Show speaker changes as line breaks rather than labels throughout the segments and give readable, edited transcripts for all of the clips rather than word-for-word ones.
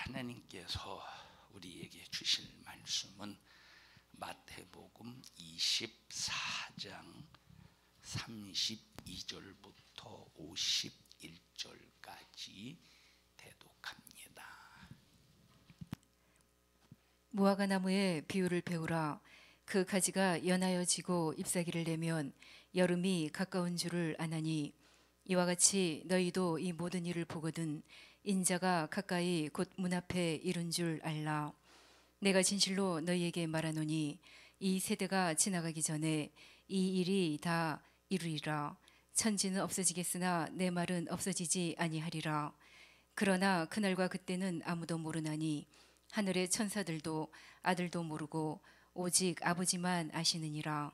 하나님께서 우리에게 주실 말씀은 마태복음 24장 32절부터 51절까지 대독합니다.
무화과 나무의 비유를 배우라. 그 가지가 연하여 지고 잎사귀를 내면 여름이 가까운 줄을 아나니, 이와 같이 너희도 이 모든 일을 보거든 인자가 가까이 곧 문 앞에 이른 줄 알라. 내가 진실로 너희에게 말하노니 이 세대가 지나가기 전에 이 일이 다 이루리라. 천지는 없어지겠으나 내 말은 없어지지 아니하리라. 그러나 그날과 그때는 아무도 모르나니 하늘의 천사들도 아들도 모르고 오직 아버지만 아시느니라.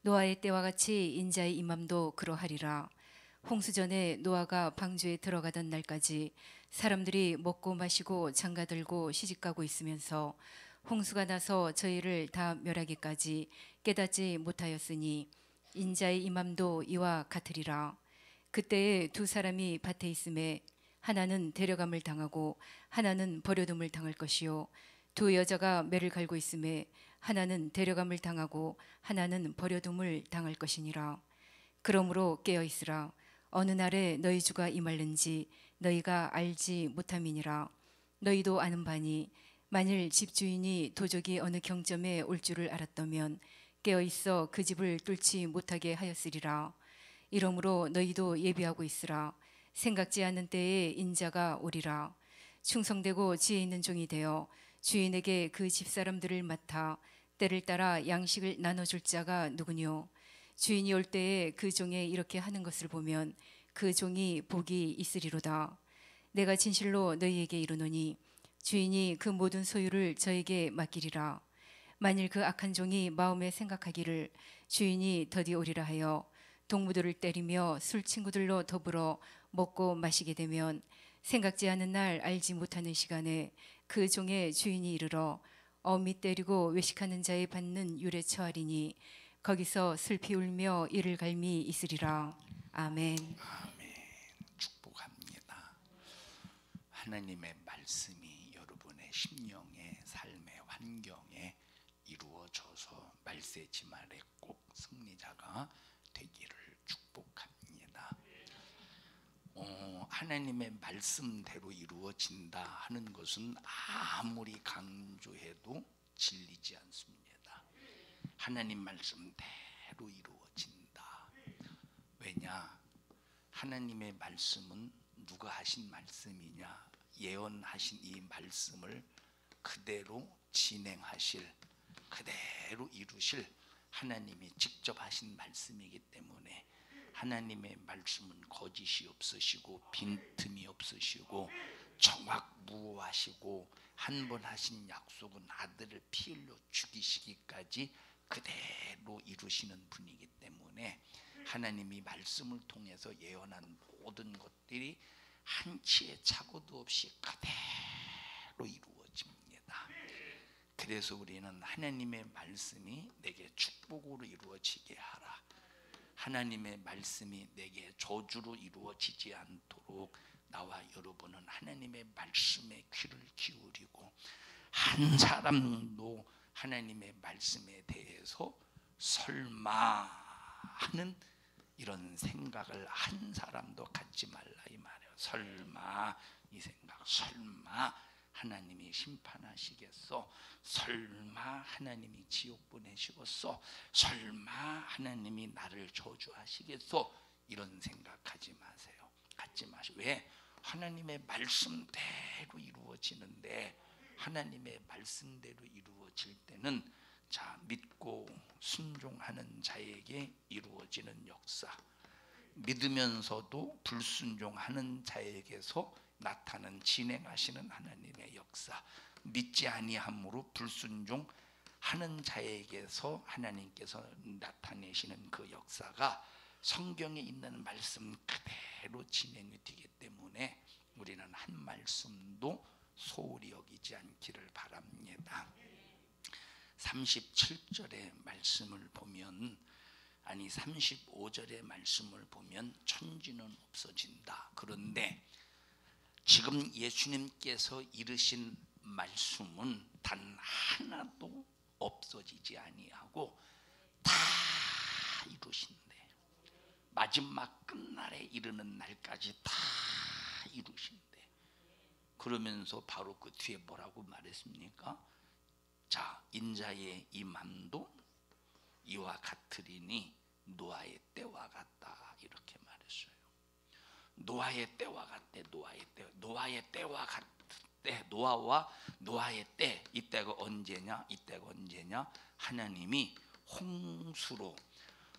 노아의 때와 같이 인자의 임함도 그러하리라. 홍수전에 노아가 방주에 들어가던 날까지 사람들이 먹고 마시고 장가들고 시집가고 있으면서 홍수가 나서 저희를 다 멸하기까지 깨닫지 못하였으니 인자의 임함도 이와 같으리라. 그때에 두 사람이 밭에 있음에 하나는 데려감을 당하고 하나는 버려둠을 당할 것이요, 두 여자가 매를 갈고 있음에 하나는 데려감을 당하고 하나는 버려둠을 당할 것이니라. 그러므로 깨어 있으라. 어느 날에 너희 주가 임할는지 너희가 알지 못함이니라. 너희도 아는 바니 만일 집주인이 도적이 어느 경점에 올 줄을 알았다면 깨어 있어 그 집을 뚫지 못하게 하였으리라. 이러므로 너희도 예비하고 있으라. 생각지 않은 때에 인자가 오리라. 충성되고 지혜 있는 종이 되어 주인에게 그 집사람들을 맡아 때를 따라 양식을 나눠줄 자가 누구뇨? 주인이 올 때에 그 종에 이렇게 하는 것을 보면 그 종이 복이 있으리로다. 내가 진실로 너희에게 이르노니 주인이 그 모든 소유를 저에게 맡기리라. 만일 그 악한 종이 마음에 생각하기를 주인이 더디 오리라 하여 동무들을 때리며 술 친구들로 더불어 먹고 마시게 되면 생각지 않은 날 알지 못하는 시간에 그 종의 주인이 이르러 어미 때리고 외식하는 자의 받는 율에 처하리니 거기서 슬피 울며 이를 갈미 있으리라. 아멘.
아멘. 축복합니다. 하나님의 말씀이 여러분의 심령의 삶의 환경에 이루어져서 말세지말에 꼭 승리자가 되기를 축복합니다. 하나님의 말씀대로 이루어진다 하는 것은 아무리 강조해도 질리지 않습니다. 하나님 말씀대로 이루어진다. 왜냐? 하나님의 말씀은 누가 하신 말씀이냐? 예언하신 이 말씀을 그대로 진행하실, 그대로 이루실 하나님이 직접 하신 말씀이기 때문에 하나님의 말씀은 거짓이 없으시고 빈틈이 없으시고 정확무하시고 한 번 하신 약속은 아들을 피 흘려 죽이시기까지 그대로 이루시는 분이기 때문에 하나님이 말씀을 통해서 예언한 모든 것들이 한치의 착오도 없이 그대로 이루어집니다. 그래서 우리는 하나님의 말씀이 내게 축복으로 이루어지게 하라, 하나님의 말씀이 내게 저주로 이루어지지 않도록 나와 여러분은 하나님의 말씀에 귀를 기울이고 한 사람도 하나님의 말씀에 대해서 설마 하는 이런 생각을 한 사람도 갖지 말라 이 말이에요. 설마 이 생각, 설마 하나님이 심판하시겠어? 설마 하나님이 지옥 보내시겠어? 설마 하나님이 나를 저주하시겠어? 이런 생각하지 마세요. 갖지 마시고. 왜? 하나님의 말씀대로 이루어지는데, 하나님의 말씀대로 이루어질 때는 자, 믿고 순종하는 자에게 이루어지는 역사, 믿으면서도 불순종하는 자에게서 나타나는 진행하시는 하나님의 역사, 믿지 아니함으로 불순종하는 자에게서 하나님께서 나타내시는 그 역사가 성경에 있는 말씀 그대로 진행이 되기 때문에 우리는 한 말씀도 소홀히 여기지 않기를 바랍니다. 37절의 말씀을 보면, 아니 35절의 말씀을 보면 천지는 없어진다. 그런데 지금 예수님께서 이르신 말씀은 단 하나도 없어지지 아니하고 다 이루신대. 마지막 끝날에 이르는 날까지 다 이루신대. 그러면서 바로 그 뒤에 뭐라고 말했습니까? 자, 인자의 임함도 이와 같으리니 노아의 때와 같다, 이렇게 말했어요. 노아의 때와 같대. 노아의 때와 같대. 노아와 노아의 때, 이때가 언제냐? 하나님이 홍수로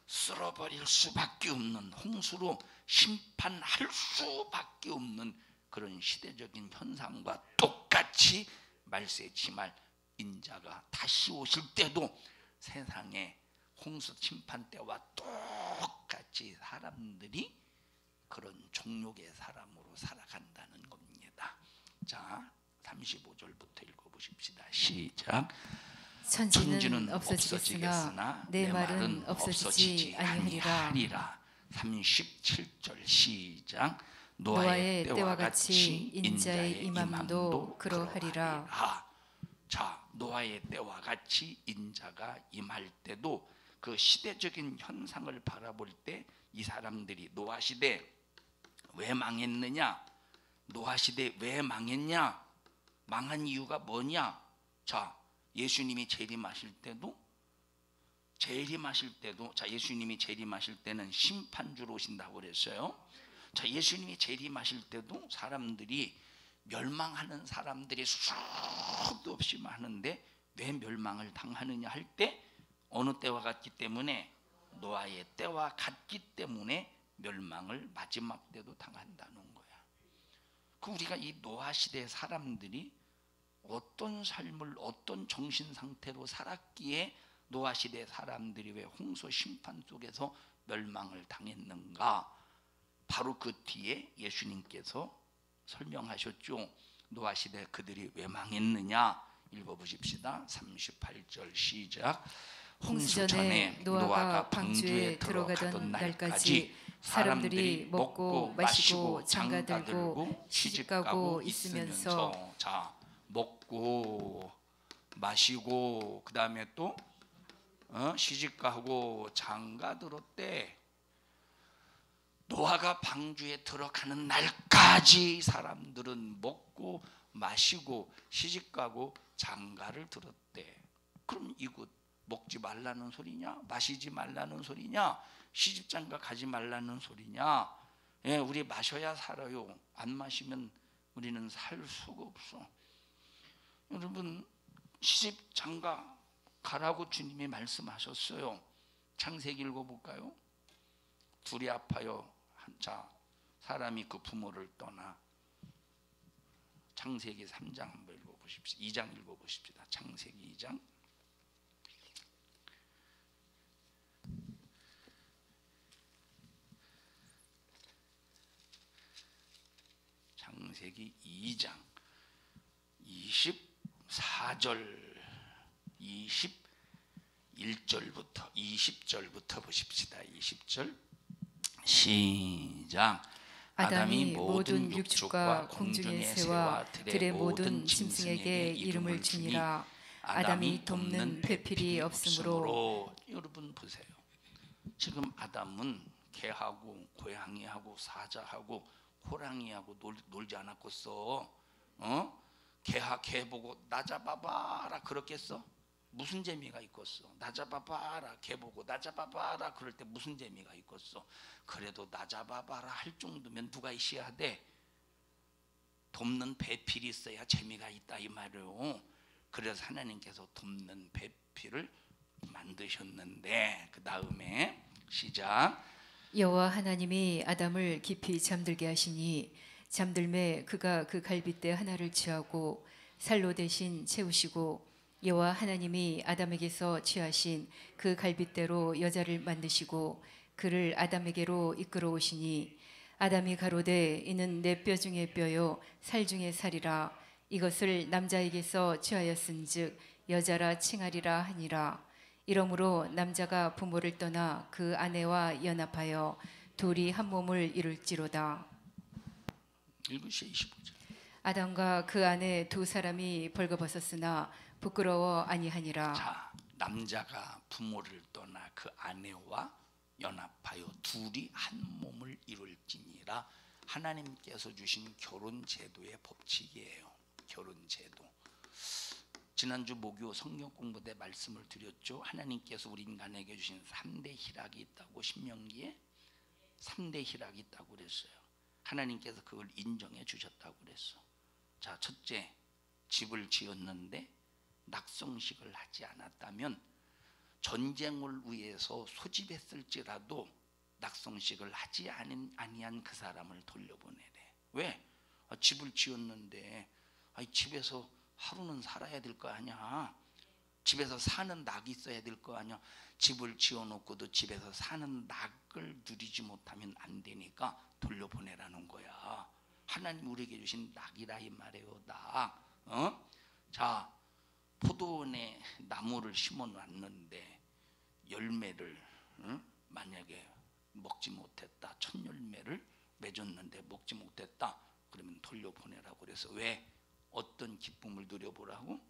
쓸어버릴 수밖에 없는, 홍수로 심판할 수밖에 없는 그런 시대적인 현상과 똑같이 말세지말 인자가 다시 오실 때도 세상에 홍수 심판 때와 똑같이 사람들이 그런 종족의 사람으로 살아간다는 겁니다. 자, 35절부터 읽어보십시다. 시작.
천지는 없어지겠으나 내 말은 없어지지 아니하리라.
37절 시작.
노아의 때와 같이 인자의 임함도 그러하리라.
자, 노아의 때와 같이 인자가 임할 때도 그 시대적인 현상을 바라볼 때 이 사람들이 노아 시대 왜 망했느냐? 노아 시대 왜 망했냐? 망한 이유가 뭐냐? 자, 예수님이 재림하실 때도 자, 예수님이 재림하실 때는 심판주로 오신다고 그랬어요. 자, 예수님이 재림하실 때도 사람들이 멸망하는 사람들이 수도 없이 많은데 왜 멸망을 당하느냐 할 때 어느 때와 같기 때문에 노아의 때와 같기 때문에 멸망을 마지막 때도 당한다는 거야. 그 우리가 이 노아 시대 사람들이 어떤 삶을 어떤 정신 상태로 살았기에 노아 시대 사람들이 왜 홍수 심판 속에서 멸망을 당했는가? 바로 그 뒤에 예수님께서 설명하셨죠. 노아 시대 그들이 왜 망했느냐? 읽어보십시다. 38절 시작. 홍수 전에 노아가 방주에 들어가던 날까지 사람들이 먹고 마시고 장가들고 시집가고 있으면서, 자, 먹고 마시고 그 다음에 또 시집가고 장가들었대. 노아가 방주에 들어가는 날까지 사람들은 먹고 마시고 시집가고 장가를 들었대. 그럼 이거 먹지 말라는 소리냐? 마시지 말라는 소리냐? 시집장가 가지 말라는 소리냐? 예, 우리 마셔야 살아요. 안 마시면 우리는 살 수가 없어. 여러분, 시집장가 가라고 주님이 말씀하셨어요. 창세기 읽어볼까요? 둘이 아파요. 자, 사람이 그 부모를 떠나. 창세기 3장 한번 읽어보십시오. 2장 읽어보십시다. 창세기 2장. 창세기 2장 24절 21절부터 20절부터 보십시다. 20절 시작.
아담이 모든 육축과 공중의 새와 들의 모든 짐승에게 이름을 주니라. 아담이 돕는 배필이 없으므로.
여러분 보세요. 지금 아담은 개하고 고양이하고 사자하고 호랑이하고 놀지 않았겠어. 개 보고 나 잡아봐라 그렇겠어? 무슨 재미가 있겠어? 나 잡아봐라, 개 보고 나 잡아봐라 그럴 때 무슨 재미가 있겠어? 그래도 나 잡아봐라 할 정도면 누가 있어야 돼? 돕는 배필이 있어야 재미가 있다 이 말이에요. 그래서 하나님께서 돕는 배필을 만드셨는데, 그 다음에 시작.
여호와 하나님이 아담을 깊이 잠들게 하시니 잠들매 그가 그 갈빗대 하나를 취하고 살로 대신 채우시고 여호와 하나님이 아담에게서 취하신 그 갈빗대로 여자를 만드시고 그를 아담에게로 이끌어 오시니 아담이 가로되 이는 내 뼈 중에 뼈요 살 중에 살이라. 이것을 남자에게서 취하였은즉 여자라 칭하리라 하니라. 이러므로 남자가 부모를 떠나 그 아내와 연합하여 둘이 한 몸을 이룰지로다.
읽으시오. 25절.
아담과 그 아내 두 사람이 벌거벗었으나 부끄러워 아니하니라.
자, 남자가 부모를 떠나 그 아내와 연합하여 둘이 한 몸을 이룰지니라. 하나님께서 주신 결혼 제도의 법칙이에요. 결혼 제도. 지난주 목요 성경 공부 때 말씀을 드렸죠. 하나님께서 우리 인간에게 주신 3대 희락이 있다고, 신명기에 3대 희락이 있다고 그랬어요. 하나님께서 그걸 인정해 주셨다고 그랬어. 자, 첫째, 집을 지었는데 낙성식을 하지 않았다면 전쟁을 위해서 소집했을지라도 낙성식을 하지 아니한 그 사람을 돌려보내래. 왜? 집을 지었는데 집에서 하루는 살아야 될 거 아니야. 집에서 사는 낙이 있어야 될 거 아니야. 집을 지어놓고도 집에서 사는 낙을 누리지 못하면 안 되니까 돌려보내라는 거야. 하나님 우리에게 주신 낙이라 이 말이에요. 낙. 자, 포도원에 나무를 심어놨는데 열매를 만약에 먹지 못했다, 첫 열매를 맺었는데 먹지 못했다, 그러면 돌려보내라고 그래서. 왜? 어떤 기쁨을 누려보라고?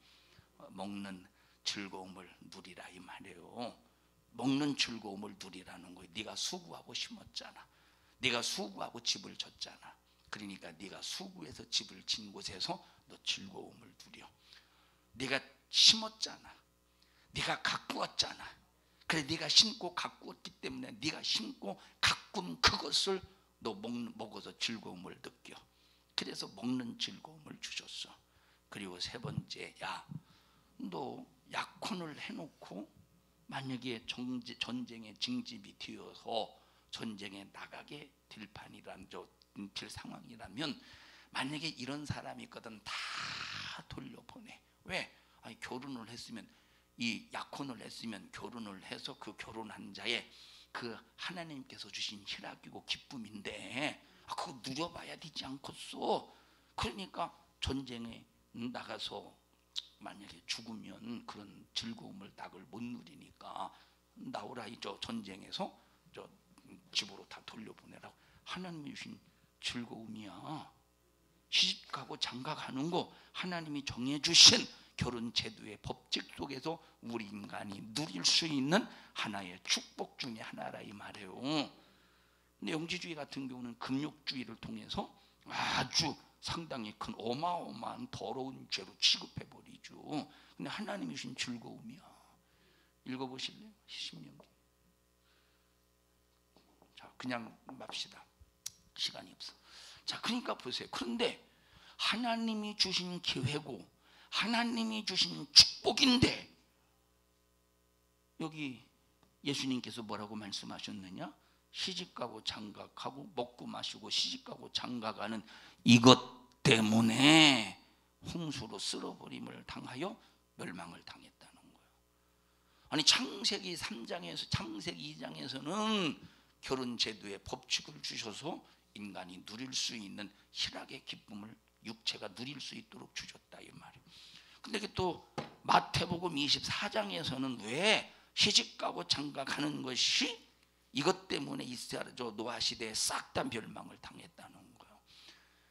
먹는 즐거움을 누리라 이 말이에요. 먹는 즐거움을 누리라는 거예요. 네가 수고하고 심었잖아. 네가 수고하고 집을 졌잖아. 그러니까 네가 수고해서 집을 진 곳에서 너 즐거움을 누려. 네가 심었잖아. 네가 가꾸었잖아. 그래, 네가 심고 가꾸었기 때문에 네가 심고 가꾼 그것을 너 먹어서 즐거움을 느껴. 그래서 먹는 즐거움을 주셨어. 그리고 세 번째, 야, 너 약혼을 해놓고 만약에 전쟁의 징집이 되어서 전쟁에 나가게 될 될 상황이라면, 만약에 이런 사람이 있거든, 다 돌려보내. 왜? 결혼을 했으면, 이 약혼을 했으면 결혼을 해서 그 결혼한 자의 그 하나님께서 주신 희락이고 기쁨인데 그거 누려봐야 되지 않겠어? 그러니까 전쟁에 나가서 만약에 죽으면 그런 즐거움을 낙을 못 누리니까 나오라, 저 전쟁에서 저 집으로 다 돌려보내라고. 하나님이 주신 즐거움이야. 시집가고 장가가는 거 하나님이 정해주신 결혼 제도의 법칙 속에서 우리 인간이 누릴 수 있는 하나의 축복 중에 하나라 이 말이에요. 근데 영지주의 같은 경우는 금욕주의를 통해서 아주 상당히 큰 어마어마한 더러운 죄로 취급해버리죠. 근데 하나님이 주신 즐거움이야. 읽어보실래요? 신명기. 자, 그냥 맙시다. 시간이 없어. 자, 그러니까 보세요. 그런데 하나님이 주신 기회고 하나님이 주신 축복인데 여기 예수님께서 뭐라고 말씀하셨느냐? 시집가고 장가가고 먹고 마시고 시집가고 장가가는 이것 때문에 홍수로 쓸어버림을 당하여 멸망을 당했다는 거예요. 아니, 창세기 3장에서 창세기 2장에서는 결혼 제도의 법칙을 주셔서 인간이 누릴 수 있는 희락의 기쁨을 육체가 누릴 수 있도록 주셨다 이 말이에요. 근데 또 마태복음 24장에서는 왜 시집가고 장가가는 것이 이것 때문에 이스라엘 노아 시대에 싹 다 멸망을 당했다는 거예요.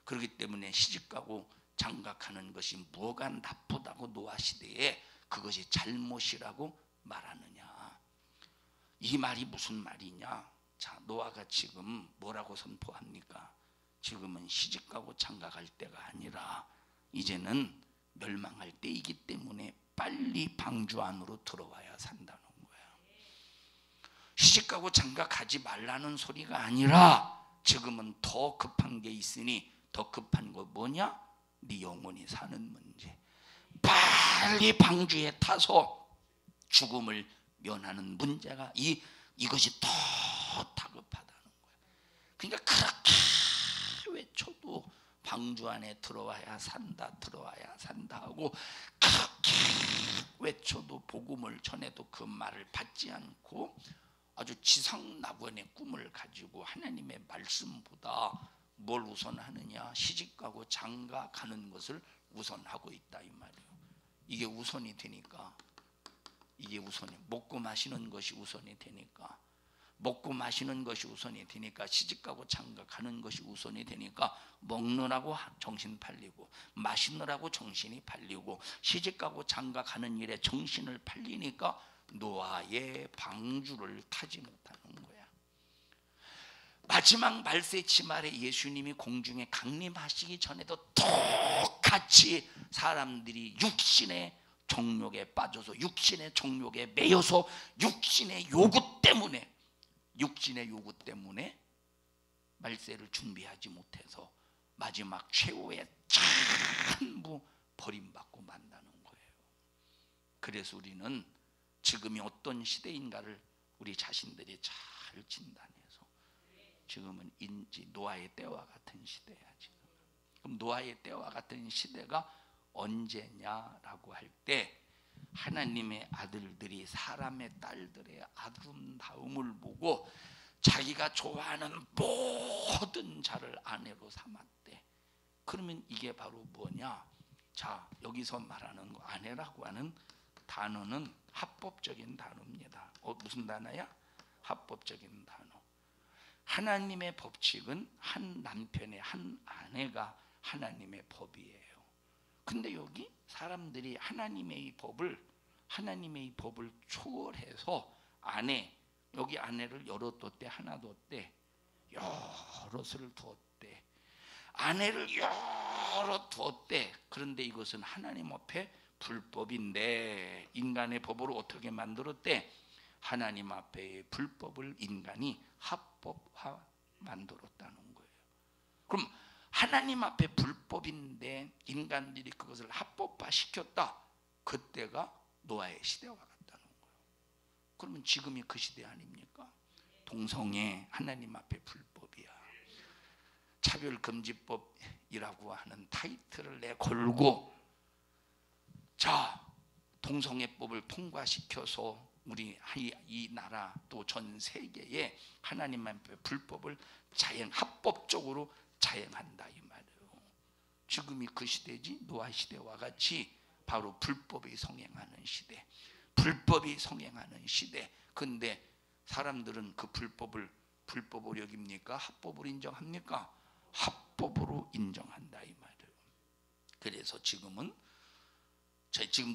그렇기 때문에 시집가고 장가가는 것이 뭐가 나쁘다고 노아 시대에 그것이 잘못이라고 말하느냐? 이 말이 무슨 말이냐? 자, 노아가 지금 뭐라고 선포합니까? 지금은 시집가고 장가갈 때가 아니라 이제는 멸망할 때이기 때문에 빨리 방주 안으로 들어와야 산다는 거예요. 시집가고 장가가지 말라는 소리가 아니라 지금은 더 급한 게 있으니 더 급한 거 뭐냐? 네 영혼이 사는 문제. 빨리 방주에 타서 죽음을 면하는 문제가 이것이 더 다급하다는 거예요. 그러니까 그렇게 외쳐도 방주 안에 들어와야 산다, 들어와야 산다 하고 그렇게 외쳐도 복음을 전해도 그 말을 받지 않고 아주 지상낙원의 꿈을 가지고 하나님의 말씀보다 뭘 우선하느냐? 시집가고 장가가는 것을 우선하고 있다 이 말이에요. 이게 우선이 되니까, 이게 우선이, 먹고 마시는 것이 우선이 되니까 먹고 마시는 것이 우선이 되니까, 시집가고 장가가는 것이 우선이 되니까 먹느라고 정신 팔리고 마시느라고 정신이 팔리고 시집가고 장가가는 일에 정신을 팔리니까 노아의 방주를 타지 못하는 거야. 마지막 말세치 말에 예수님이 공중에 강림하시기 전에도 똑같이 사람들이 육신의 정욕에 빠져서, 육신의 정욕에 매여서, 육신의 요구 때문에 말세를 준비하지 못해서 마지막 최후의 전부 버림받고 만나는 거예요. 그래서 우리는 지금이 어떤 시대인가를 우리 자신들이 잘 진단해서, 지금은 인지 노아의 때와 같은 시대야. 지금. 그럼 노아의 때와 같은 시대가 언제냐라고 할 때, 하나님의 아들들이 사람의 딸들의 아름다움을 보고 자기가 좋아하는 모든 자를 아내로 삼았대. 그러면 이게 바로 뭐냐? 자, 여기서 말하는 거, 아내라고 하는 단어는 합법적인 단어입니다. 무슨 단어야? 합법적인 단어. 하나님의 법칙은 한 남편의 한 아내가 하나님의 법이에요. 근데 여기 사람들이 하나님의 이 법을 초월해서 여기 아내를 여러 뒀대, 하나 뒀대, 여럿을 뒀대, 아내를 여러 뒀대. 그런데 이것은 하나님 앞에 불법인데 인간의 법으로 어떻게 만들었대? 하나님 앞에 불법을 인간이 합법화 만들었다는 거예요. 그럼 하나님 앞에 불법인데 인간들이 그것을 합법화 시켰다. 그때가 노아의 시대와 같다는 거예요. 그러면 지금이 그 시대 아닙니까? 동성애 하나님 앞에 불법이야. 차별금지법이라고 하는 타이틀을 내걸고, 자, 동성애법을 통과시켜서 우리 이 나라 또 전 세계에 하나님 앞에 불법을 합법적으로 자행한다 이 말이에요. 지금이 그 시대지. 노아 시대와 같이 바로 불법이 성행하는 시대, 불법이 성행하는 시대. 근데 사람들은 그 불법을 불법으로 여깁니까? 합법으로 인정합니까? 합법으로 인정한다 이 말이에요. 그래서 지금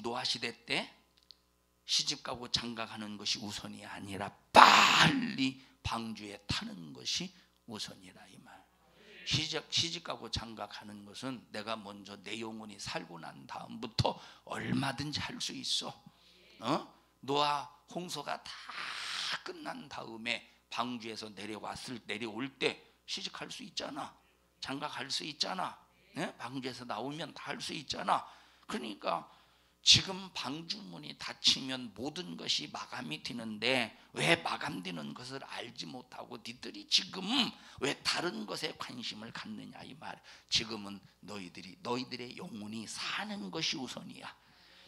노아 시대 때 시집가고 장가가는 것이 우선이 아니라 빨리 방주에 타는 것이 우선이라 이 말. 시집가고 장가가는 것은 내가 먼저 내 영혼이 살고 난 다음부터 얼마든지 할 수 있어. 노아 홍수가 다 끝난 다음에 방주에서 내려올 때 시집갈 수 있잖아. 장가갈 수 있잖아. 방주에서 나오면 다 할 수 있잖아. 그러니까 지금 방주문이 닫히면 모든 것이 마감이 되는데 왜 마감되는 것을 알지 못하고 니들이 지금 왜 다른 것에 관심을 갖느냐 이 말. 지금은 너희들의 영혼이 사는 것이 우선이야.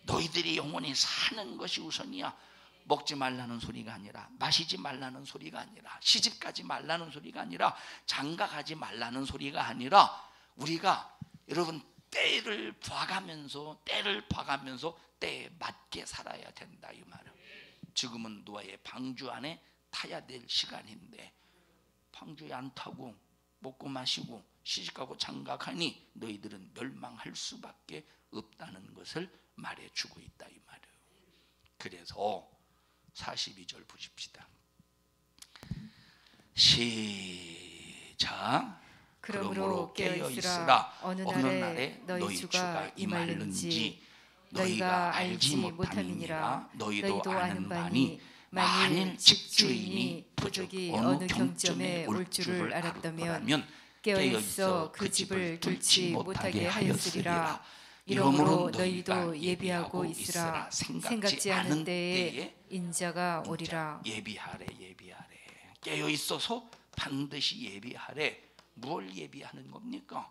너희들의 영혼이 사는 것이 우선이야. 먹지 말라는 소리가 아니라, 마시지 말라는 소리가 아니라, 시집가지 말라는 소리가 아니라, 장가가지 말라는 소리가 아니라, 우리가 여러분 때를 봐가면서 때에 맞게 살아야 된다 이 말이에요. 지금은 노아의 방주 안에 타야 될 시간인데 방주에 안 타고 먹고 마시고 시집가고 장가가니 너희들은 멸망할 수밖에 없다는 것을 말해주고 있다 이 말이에요. 그래서 42절 보십시다. 시작. 그러므로 깨어있으라. 어느 날에 너희 주가 임할는지 너희가 알지 못함이니라. 너희도 아는 바니 만일 집주인이 부족이 어느 경점에 올 줄을 알았다면 깨어있어 그 집을 들지 못하게 하였으리라. 이러므로 너희도 예비하고 있으라. 생각지 않은 때에 인자가 오리라. 예비하래. 깨어있어서 반드시 예비하래. 뭘 예비하는 겁니까?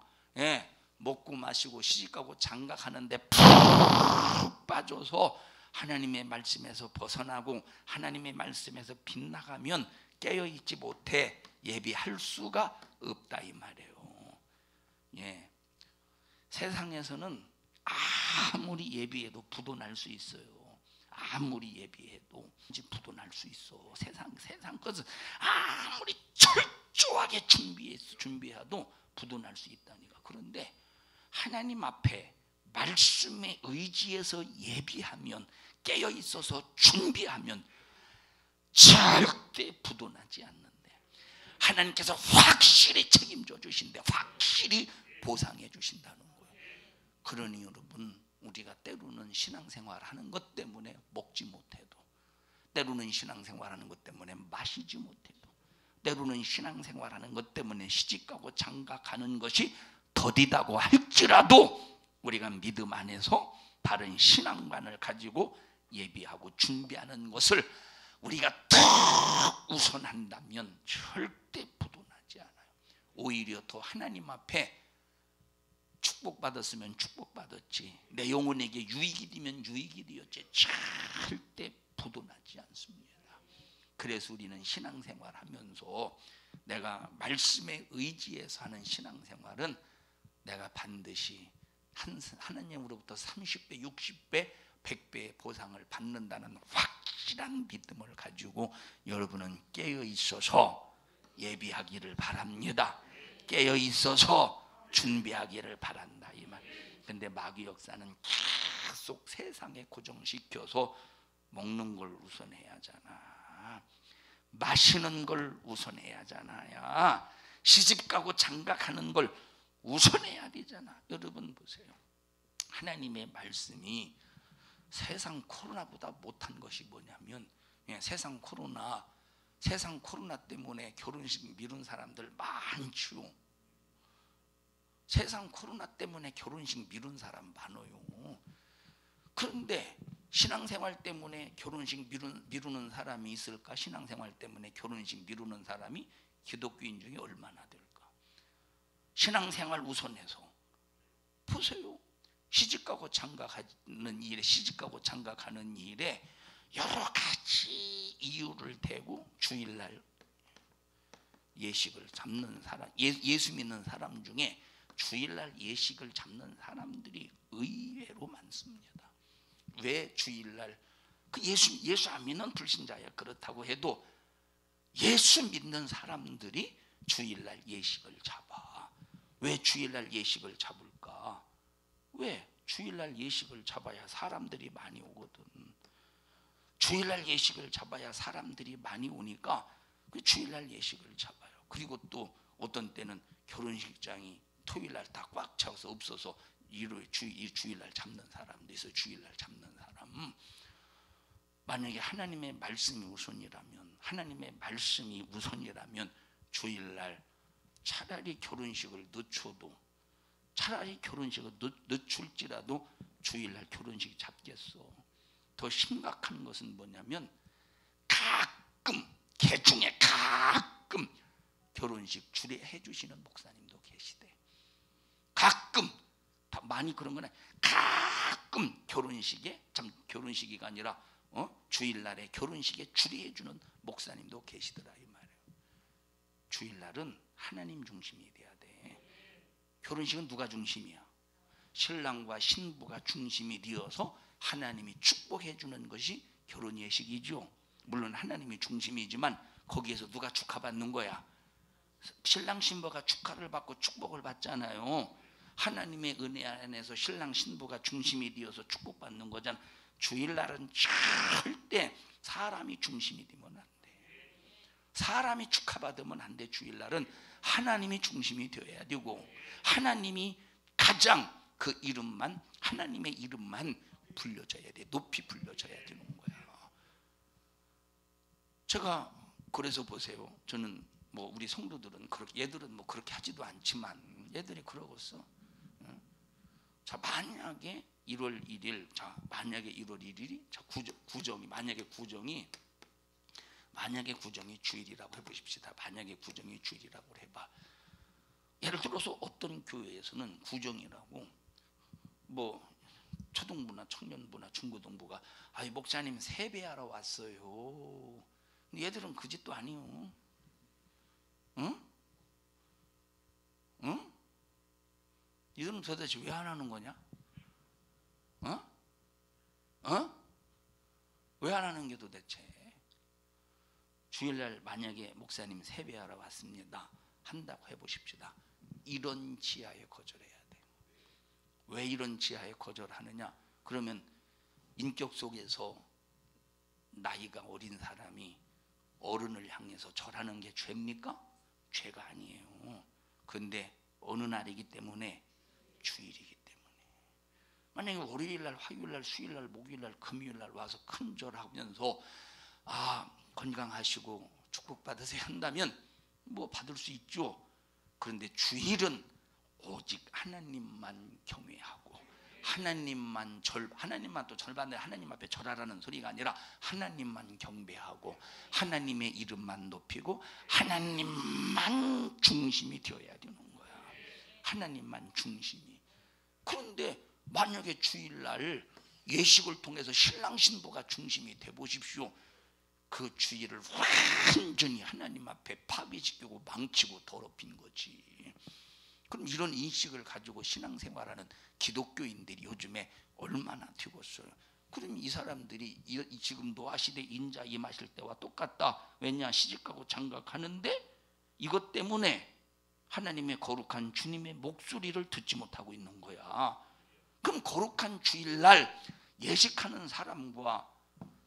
먹고 마시고 시집가고 장가가는데 푹 빠져서 하나님의 말씀에서 벗어나고 하나님의 말씀에서 빗나가면 깨어있지 못해 예비할 수가 없다 이 말이에요. 세상에서는 아무리 예비해도 부도 날 수 있어요. 아무리 예비해도 이제 부도날 수 있어. 세상 것은 아무리 철저하게 준비해도 부도날 수 있다니까. 그런데 하나님 앞에 말씀에 의지해서 예비하면, 깨어 있어서 준비하면 절대 부도나지 않는데, 하나님께서 확실히 책임져 주신대, 확실히 보상해 주신다는 거예요. 그러니 여러분, 우리가 때로는 신앙생활 하는 것 때문에 먹지 못해도, 때로는 신앙생활 하는 것 때문에 마시지 못해도, 때로는 신앙생활 하는 것 때문에 시집가고 장가가는 것이 더디다고 할지라도, 우리가 믿음 안에서 바른 신앙관을 가지고 예비하고 준비하는 것을 우리가 더 우선한다면 절대 부도나지 않아요. 오히려 더 하나님 앞에 축복받았으면 축복받았지, 내 영혼에게 유익이 되면 유익이 되었지, 절대 부도나지 않습니다. 그래서 우리는 신앙생활 하면서 내가 말씀에 의지해서 하는 신앙생활은 내가 반드시 하나님으로부터 30배, 60배, 100배의 보상을 받는다는 확실한 믿음을 가지고 여러분은 깨어 있어서 예비하기를 바랍니다. 깨어 있어서 준비하기를 바란다, 이 말. 근데 마귀 역사는 계속 세상에 고정시켜서 먹는 걸 우선해야 하잖아, 마시는 걸 우선해야 하잖아요, 시집가고 장가가는 걸 우선해야 되잖아. 여러분 보세요, 하나님의 말씀이 세상 코로나보다 못한 것이 뭐냐면, 세상 코로나 때문에 결혼식 미룬 사람들 많죠. 세상 코로나 때문에 결혼식 미룬 사람 많아요. 그런데 신앙생활 때문에 결혼식 미루는 사람이 있을까? 신앙생활 때문에 결혼식 미루는 사람이 기독교인 중에 얼마나 될까? 신앙생활 우선해서 보세요. 시집가고 장가가는 일에 여러 가지 이유를 대고 주일날 예식을 잡는 사람, 예수 믿는 사람 중에 주일날 예식을 잡는 사람들이 의외로 많습니다. 왜 주일날? 그 예수 안 믿는 불신자야. 그렇다고 해도 예수 믿는 사람들이 주일날 예식을 잡아. 왜 주일날 예식을 잡을까? 왜? 주일날 예식을 잡아야 사람들이 많이 오거든. 주일날 예식을 잡아야 사람들이 많이 오니까 그 주일날 예식을 잡아요. 그리고 또 어떤 때는 결혼식장이 토요일날 다 꽉 차서 없어서 주일날 잡는 사람도 있어요. 주일날 잡는 사람. 만약에 하나님의 말씀이 우선이라면, 주일날 차라리 결혼식을 늦출지라도 주일날 결혼식 잡겠어. 더 심각한 것은 뭐냐면, 개중에 가끔 결혼식 주례해 주시는 목사님도 계시대. 가끔, 많이 그런 건 아니에요. 가끔 결혼식이가 아니라 주일날에 결혼식에 주례해 주는 목사님도 계시더라, 이 말이에요. 주일날은 하나님 중심이 돼야 돼. 결혼식은 누가 중심이야? 신랑과 신부가 중심이 되어서 하나님이 축복해 주는 것이 결혼 예식이죠. 물론 하나님이 중심이지만 거기에서 누가 축하받는 거야? 신랑 신부가 축하를 받고 축복을 받잖아요. 하나님의 은혜 안에서 신랑 신부가 중심이 되어서 축복받는 거잖아. 주일날은 절대 사람이 중심이 되면 안 돼. 사람이 축하받으면 안 돼. 주일날은 하나님이 중심이 되어야 되고, 하나님이 가장 하나님의 이름만 불려져야 돼. 높이 불려져야 되는 거예요. 제가 그래서 보세요. 저는 우리 성도들은 얘들은 그렇게 하지도 않지만 얘들이 그러겠어. 자, 만약에 1월 1일, 만약에 1월 1일이 만약에 구정이 주일이라고 해보십시다. 만약에 구정이 주일이라고 해봐. 예를 들어서 어떤 교회에서는 구정이라고 초등부나 청년부나 중고등부가 목사님 세배하러 왔어요. 근데 얘들은 그 짓도 아니요. 응? 이들은 도대체 왜 안 하는 거냐? 왜 안 하는 게 도대체? 주일날 만약에 목사님 세배하러 왔습니다 한다고 해보십시다. 이런 지하에 거절해야 돼요. 왜 이런 지하에 거절하느냐? 그러면 인격 속에서 나이가 어린 사람이 어른을 향해서 절하는 게 죄입니까? 죄가 아니에요. 그런데 어느 날이기 때문에? 주일이기 때문에. 만약에 월요일날, 화요일날, 수요일날, 목요일날, 금요일날 와서 큰 절하면서 건강하시고 축복받으세요 한다면 뭐 받을 수 있죠. 그런데 주일은 오직 하나님만 경외하고 하나님만 또 절반에 하나님 앞에 절하라는 소리가 아니라 하나님만 경배하고 하나님의 이름만 높이고 하나님만 중심이 되어야 되는 거야. 하나님만 중심이. 그런데 만약에 주일날 예식을 통해서 신랑 신부가 중심이 돼 보십시오. 그 주일을 완전히 하나님 앞에 파괴시키고 망치고 더럽힌 거지. 그럼 이런 인식을 가지고 신앙생활하는 기독교인들이 요즘에 얼마나 되겠어요. 그럼 이 사람들이 지금 노아시대 인자 임하실 때와 똑같다. 왜냐? 시집가고 장가가는데 이것 때문에 하나님의 거룩한 주님의 목소리를 듣지 못하고 있는 거야. 그럼 거룩한 주일날 예식하는 사람과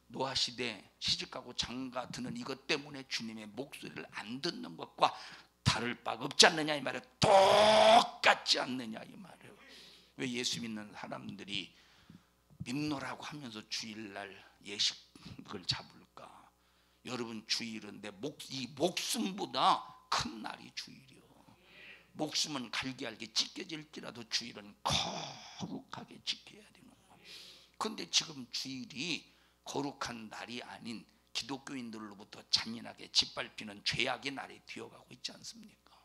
노아시대 시집가고 장가 드는 이것 때문에 주님의 목소리를 안 듣는 것과 다를 바가 없지 않느냐 이 말이에요. 똑같지 않느냐 이 말이에요. 왜 예수 믿는 사람들이 믿노라고 하면서 주일날 예식을 잡을까? 여러분, 주일은 이 목숨보다 큰 날이 주일이요. 목숨은 갈기갈기 찢겨질지라도 주일은 거룩하게 지켜야 되는 거예요. 그런데 지금 주일이 거룩한 날이 아닌 기독교인들로부터 잔인하게 짓밟히는 죄악의 날이 되어가고 있지 않습니까?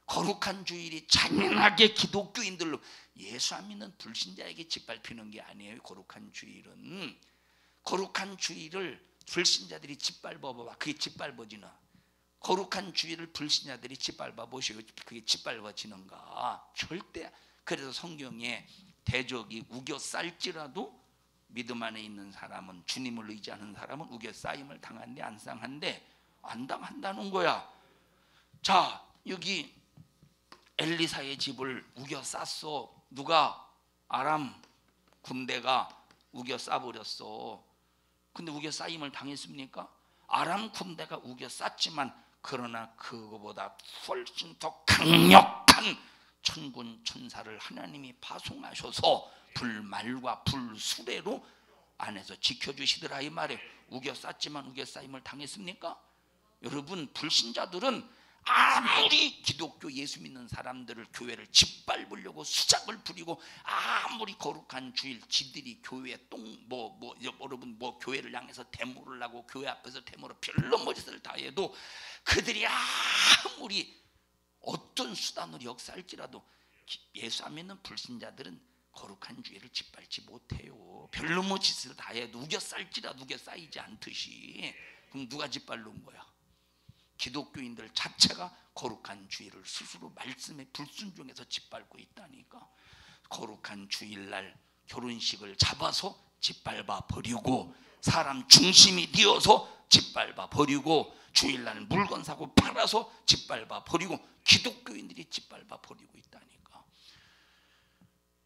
거룩한 주일이 잔인하게 기독교인들로, 예수 안 믿는 불신자에게 짓밟히는 게 아니에요. 거룩한 주일은, 거룩한 주일을 불신자들이 짓밟아봐. 그게 짓밟아지나? 거룩한 주일을 불신자들이 짓밟아 보시고 그게 짓밟아지는가? 절대. 그래서 성경에 대적이 우겨 쌀지라도 믿음 안에 있는 사람은, 주님을 의지하는 사람은 우겨 쌓임을 당한데 안 상한데 안 당한다는 거야. 자, 여기 엘리사의 집을 우겨 쌌어. 누가? 아람 군대가 우겨 싸버렸어. 근데 우겨 쌓임을 당했습니까? 아람 군대가 우겨 쌌지만 그러나 그거보다 훨씬 더 강력한 천군 천사를 하나님이 파송하셔서 불말과 불수레로 안에서 지켜주시더라 이 말이에요. 우겨 쌌지만 우겨 쌓임을 당했습니까? 여러분, 불신자들은 아무리 기독교 예수 믿는 사람들을, 교회를 짓밟으려고 수작을 부리고 아무리 거룩한 주일 지들이 교회에 여러분 교회를 향해서 데모를 하고 교회 앞에서 데모로 별로 머리를 다 해도 그들이 아무리 어떤 수단으로 역사할지라도 예수 안 믿는 불신자들은 거룩한 주일을 짓밟지 못해요. 별로 뭐 짓을 다 해도 우겨 쌀지라도 우겨 쌓이지 않듯이. 그럼 누가 짓밟는 거야? 기독교인들 자체가 거룩한 주일을 스스로 말씀에 불순종해서 짓밟고 있다니까. 거룩한 주일날 결혼식을 잡아서 짓밟아 버리고, 사람 중심이 되어서 짓밟아 버리고, 주일날 물건 사고 팔아서 짓밟아 버리고, 기독교인들이 짓밟아 버리고 있다니까.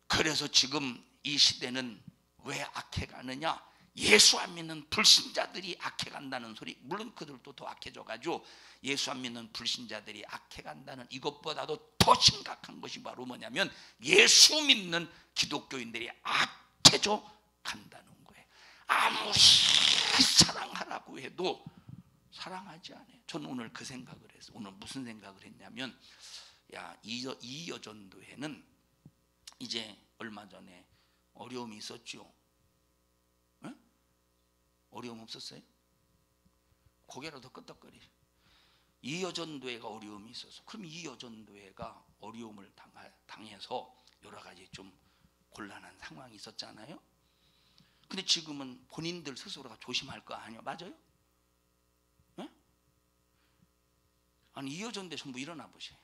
그래서 지금 이 시대는 왜 악해가느냐? 예수 안 믿는 불신자들이 악해간다는 소리. 물론 그들도 더 악해져가지고 예수 안 믿는 불신자들이 악해간다는, 이것보다도 더 심각한 것이 바로 뭐냐면 예수 믿는 기독교인들이 악해져 간다는 거예요. 아무리 사랑하라고 해도 사랑하지 않아요. 저는 오늘 그 생각을 했어요. 오늘 무슨 생각을 했냐면, 이 여전도회는 이제 얼마 전에 어려움이 있었죠. 응? 어려움 없었어요? 고개라도 끄덕거리. 이 여전도회가 어려움이 있어서, 그럼 이 여전도회가 어려움을 당해서 여러 가지 좀 곤란한 상황이 있었잖아요. 근데 지금은 본인들 스스로가 조심할 거 아니에요. 맞아요? 응? 아니, 이 여전도회 전부 일어나 보세요.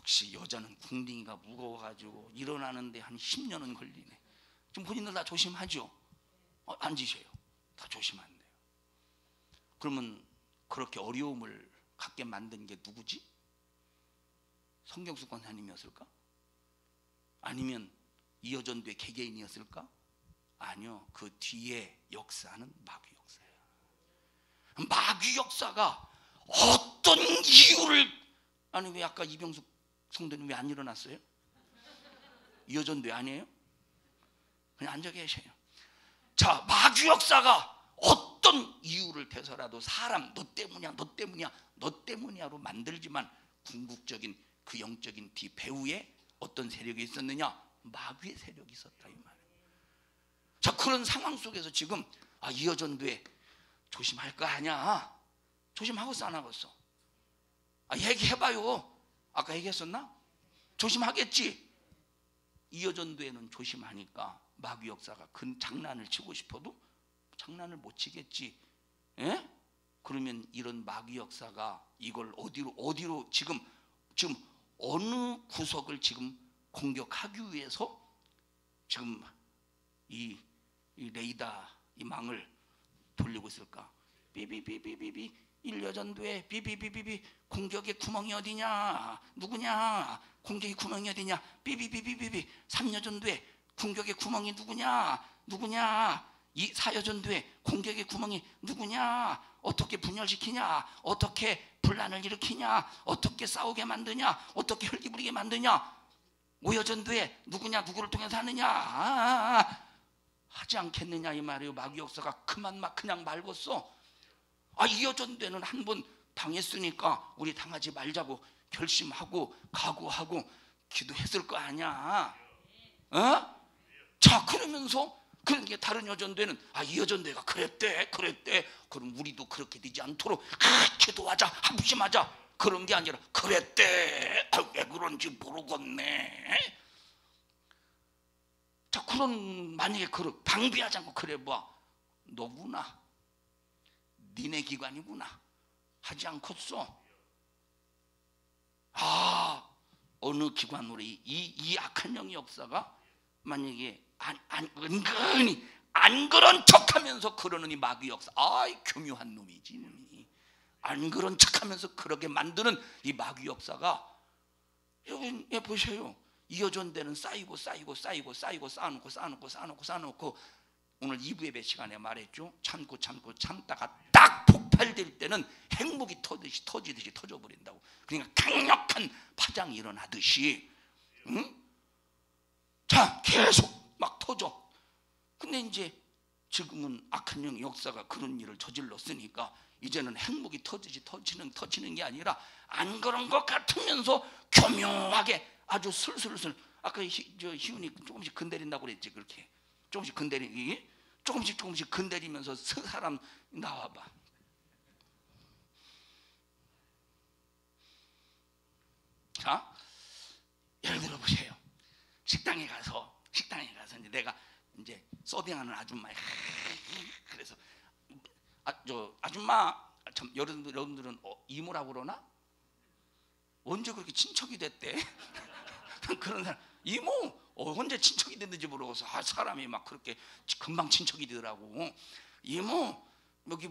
역시 여자는 궁둥이가 무거워가지고 일어나는데 한 10년은 걸리네. 지금 본인들 다 조심하죠? 앉으세요. 다 조심하면 돼요. 그러면 그렇게 어려움을 갖게 만든 게 누구지? 성경수 권사님이었을까? 아니면 이여전도의 개개인이었을까? 아니요. 그 뒤에 역사는 마귀 역사예요. 마귀 역사가 어떤 이유를, 아니 왜 아까 이병숙 성도님 왜 안 일어났어요? 이여전도에 아니에요? 그냥 앉아 계세요. 자, 마귀 역사가 어떤 이유를 대서라도 사람 너 때문이야 너 때문이야 너 때문이야로 만들지만 궁극적인 그 영적인 뒤 배후에 어떤 세력이 있었느냐? 마귀의 세력이 있었다 이 말이에요. 자, 그런 상황 속에서 지금 이여전도에 조심할 거 아니야. 조심하겠어 안 하겠어? 얘기해봐요. 아까 얘기했었나? 조심하겠지. 이여전도에는 조심하니까 마귀 역사가 큰 장난을 치고 싶어도 장난을 못 치겠지. 예? 그러면 이런 마귀 역사가 이걸 어디로 지금 어느 구석을 지금 공격하기 위해서 지금 이 레이더 이 망을 돌리고 있을까? 비비비비비비 1여전도에 비비비비비 공격의 구멍이 어디냐? 누구냐? 공격의 구멍이 어디냐? 비비비비비비 3여전도에 공격의 구멍이 누구냐? 이 4여전도에 공격의 구멍이 누구냐? 어떻게 분열시키냐? 어떻게 분란을 일으키냐? 어떻게 싸우게 만드냐? 어떻게 혈기 부리게 만드냐? 5여전도에 누구를 통해서 하느냐? 하지 않겠느냐 이 말이에요. 마귀 역사가 그냥 말겠어. 2여전도에는 한 번 당했으니까 우리 당하지 말자고 결심하고 각오하고 기도했을 거 아니야. 자, 그러면서 그런 게 다른 여전도에는 이 여전도가 그랬대. 그럼 우리도 그렇게 되지 않도록 기도하자, 합심하자. 그런 게 아니라 그랬대. 왜 그런지 모르겠네. 자, 그런 만약에 방비하지 않고 그래 봐. 너구나. 니네 기관이구나. 하지 않겠어. 어느 기관으로 이 악한 영의 역사가 만약에 은근히 안 그런 척하면서 그러는 이 마귀 역사, 교묘한 놈이지. 안 그런 척하면서 그렇게 만드는 이 마귀 역사가 여러분 보세요. 이어전대는 쌓이고 쌓아놓고 오늘 2부 예배 시간에 말했죠. 참다가 딱 폭발될 때는 핵무기 터지듯이 터져버린다고. 그러니까 강력한 파장이 일어나듯이 자, 계속 막 터져. 근데 이제 지금은 악한 영의 역사가 그런 일을 저질렀으니까 이제는 핵무기 터지는 게 아니라 안 그런 것 같으면서 교묘하게 아주 슬슬슬 아까 희훈이 조금씩 건드린다고 그랬지. 그렇게 조금씩 건드리면서 사람 나와봐. 자, 예를 들어 보세요. 식당에 가서 이제 내가 이제 서빙하는 아줌마야. 그래서 아줌마, 참 여러분들은 이모라고 그러나? 언제 그렇게 친척이 됐대? 그런 사람 이모 언제 친척이 됐는지 모르고서 사람이 막 그렇게 금방 친척이 되더라고. 이모 여기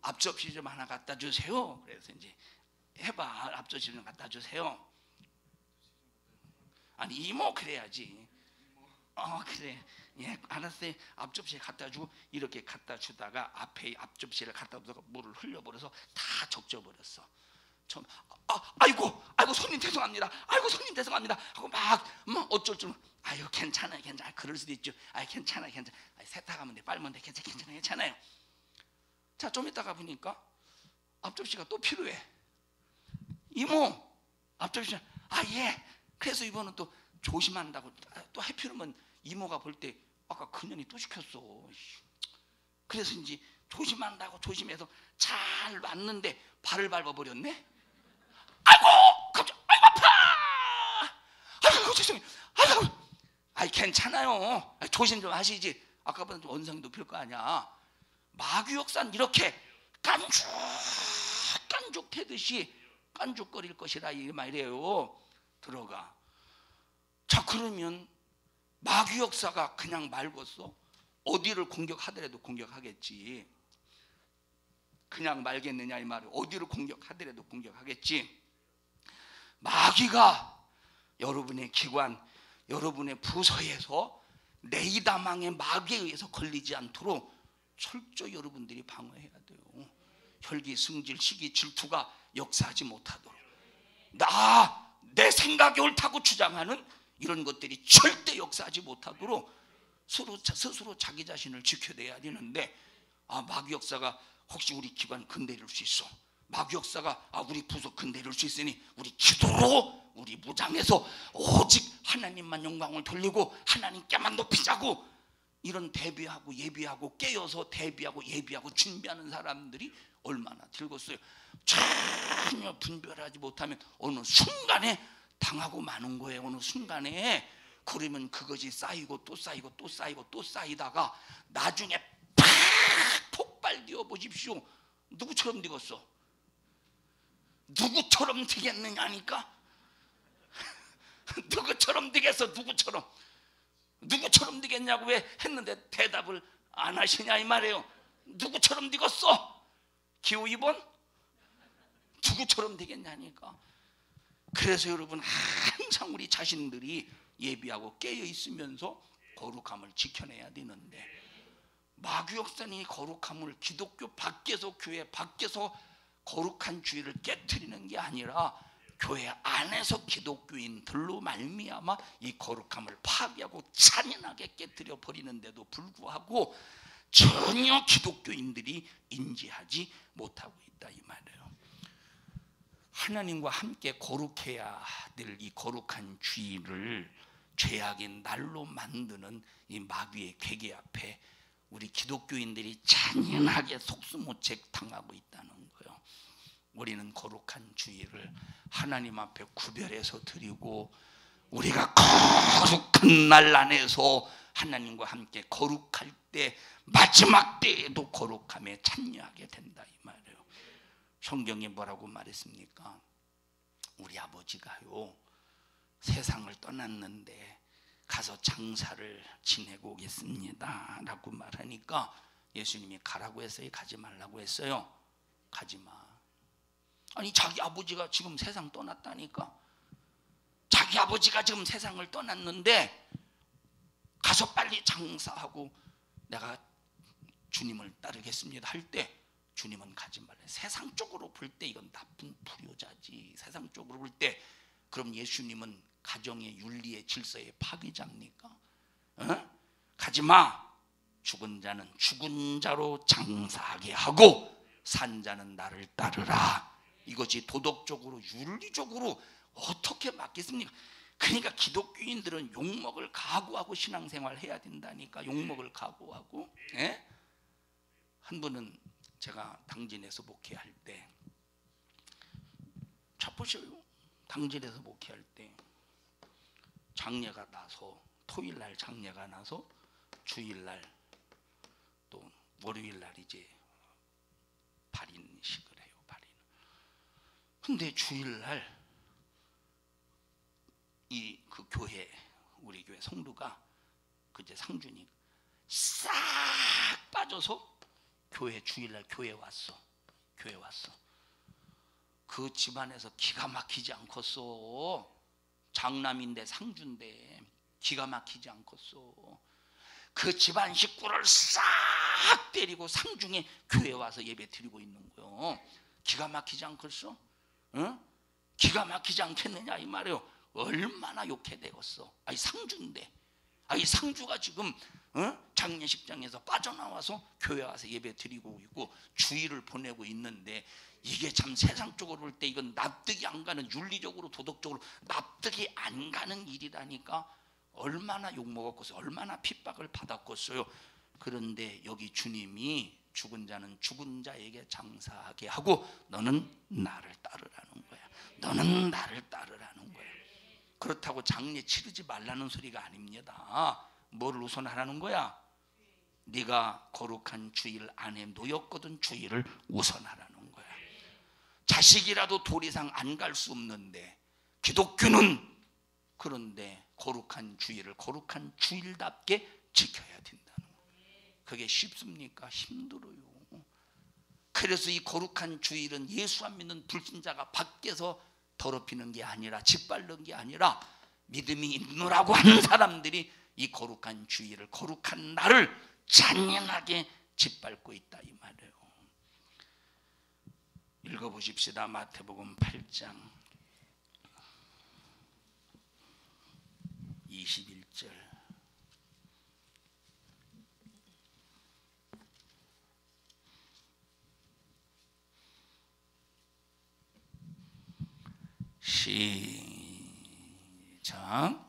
앞접시 좀 하나 갖다 주세요. 그래서 이제 해봐. 앞접시 좀 갖다 주세요. 아니 이모 그래야지. 그래. 예, 알았어요. 앞접시에 갖다 주고 이렇게 갖다 주다가 앞에 앞접시를 갖다 두다가 물을 흘려버려서 다 적셔버렸어. 아이고 손님 죄송합니다. 하고 막 어쩔 줄. 괜찮아요. 그럴 수도 있죠. 괜찮아. 세탁하면 돼. 빨면 돼. 괜찮아요. 자, 좀 있다가 보니까 앞접시가 또 필요해. 이모 앞접시. 예. 그래서 이번은 또 조심한다고 또 해피르면 이모가 볼 때 아까 그년이 또 시켰어. 그래서 이제 조심한다고 조심해서 잘 왔는데 발을 밟아버렸네. 아파. 죄송해요. 괜찮아요. 조심 좀 하시지. 아까보다 좀 언성이 높일 거 아니야. 마귀 역사는 이렇게 깐죽대듯이 깐죽거릴 것이라 이 말이에요. 들어가. 자, 그러면 마귀 역사가 그냥 말겠어? 어디를 공격하더라도 공격하겠지. 그냥 말겠느냐 이 말이에요. 어디를 공격하더라도 공격하겠지. 마귀가 여러분의 기관, 여러분의 부서에서 네이다망의 마귀에 의해서 걸리지 않도록 철저히 여러분들이 방어해야 돼요. 혈기, 승질, 시기, 질투가 역사하지 못하도록. 내 생각이 옳다고 주장하는 이런 것들이 절대 역사하지 못하도록 스스로 자기 자신을 지켜내야 되는데, 마귀 역사가 혹시 우리 기관 건드릴 수 있어. 마귀 역사가 우리 부서 건드릴 수 있으니 우리 기도로, 우리 무장해서 오직 하나님만 영광을 돌리고 하나님께만 높이자고, 이런 대비하고 예비하고 깨어서 대비하고 예비하고 준비하는 사람들이 얼마나 들겠어요. 전혀 분별하지 못하면 어느 순간에 당하고 마는 거예요. 어느 순간에. 그러면 그것이 쌓이고 또 쌓이고 또 쌓이고 또 쌓이다가 나중에 팍 폭발되어 보십시오. 누구처럼 되겠어? 누구처럼 되겠느냐니까. 누구처럼 되겠어? 누구처럼 되겠냐고 왜 했는데 대답을 안 하시냐 이 말이에요. 누구처럼 되겠어? 기호 2번? 누구처럼 되겠냐니까. 그래서 여러분, 항상 우리 자신들이 예비하고 깨어 있으면서 거룩함을 지켜내야 되는데, 마귀 역사는 거룩함을 기독교 밖에서, 교회 밖에서 거룩한 주의를 깨트리는 게 아니라 교회 안에서 기독교인들로 말미암아 이 거룩함을 파괴하고 잔인하게 깨트려 버리는데도 불구하고 전혀 기독교인들이 인지하지 못하고 있다 이 말이에요. 하나님과 함께 거룩해야 될 이 거룩한 주의를 죄악의 날로 만드는 이 마귀의 괴계 앞에 우리 기독교인들이 잔인하게 속수무책 당하고 있다는 거예요. 우리는 거룩한 주의를 하나님 앞에 구별해서 드리고, 우리가 거룩한 날 안에서 하나님과 함께 거룩할 때 마지막 때에도 거룩함에 참여하게 된다 이 말이에요. 성경에 뭐라고 말했습니까? 우리 아버지가요, 세상을 떠났는데 가서 장사를 지내고 오겠습니다 라고 말하니까 예수님이 가라고 했어요? 가지 말라고 했어요? 가지 마. 아니, 자기 아버지가 지금 세상 떠났다니까. 자기 아버지가 지금 세상을 떠났는데 가서 빨리 장사하고 내가 주님을 따르겠습니다 할 때 주님은 가지 말래. 세상 쪽으로 볼 때 이건 나쁜 불효자지. 세상 쪽으로 볼 때 그럼 예수님은 가정의 윤리의 질서의 파괴자입니까? 가지 마. 죽은 자는 죽은 자로 장사하게 하고 산 자는 나를 따르라. 이것이 도덕적으로 윤리적으로 어떻게 맞겠습니까? 그러니까 기독교인들은 욕먹을 각오하고 신앙생활 해야 된다니까. 욕먹을 각오하고. 한 분은 제가 당진에서 목회할 때, 자 보셔요. 당진에서 목회할 때 장례가 나서, 토요일날 장례가 나서 주일날 또 월요일날 이제 발인식을 해요. 발인. 근데 주일날 그 교회, 우리 교회 성도가 그제 상준이 싹 빠져서 교회 주일날 교회 왔어. 그 집안에서 기가 막히지 않겠어. 장남인데 상주인데 기가 막히지 않겠어. 그 집안 식구를 싹 때리고 상중에 교회 와서 예배 드리고 있는 거요. 기가 막히지 않겠어? 기가 막히지 않겠느냐 이 말이에요. 얼마나 욕해 되겠어. 상주인데, 상주가 지금 장례식장에서 빠져나와서 교회 와서 예배 드리고 있고 주일을 보내고 있는데, 이게 참 세상 쪽으로 볼 때 이건 납득이 안 가는, 윤리적으로 도덕적으로 납득이 안 가는 일이라니까. 얼마나 욕먹었겠어요. 얼마나 핍박을 받았겠어요. 그런데 여기 주님이 죽은 자는 죽은 자에게 장사하게 하고 너는 나를 따르라는 거야. 너는 나를 따르라는 거야. 그렇다고 장례 치르지 말라는 소리가 아닙니다. 뭐를 우선하라는 거야? 네가 거룩한 주일 안에 놓였거든 주일을 우선하라는 거야. 자식이라도 도리상 안 갈 수 없는데 기독교는 그런데 거룩한 주일을 거룩한 주일답게 지켜야 된다는 거예요. 그게 쉽습니까? 힘들어요. 그래서 이 거룩한 주일은 예수 안 믿는 불신자가 밖에서 더럽히는 게 아니라 짓밟는 게 아니라 믿음이 있노라고 하는 사람들이 이 거룩한 주일을 거룩한 날을 잔인하게 짓밟고 있다 이 말이에요. 읽어보십시다. 마태복음 8장 21절. 시작.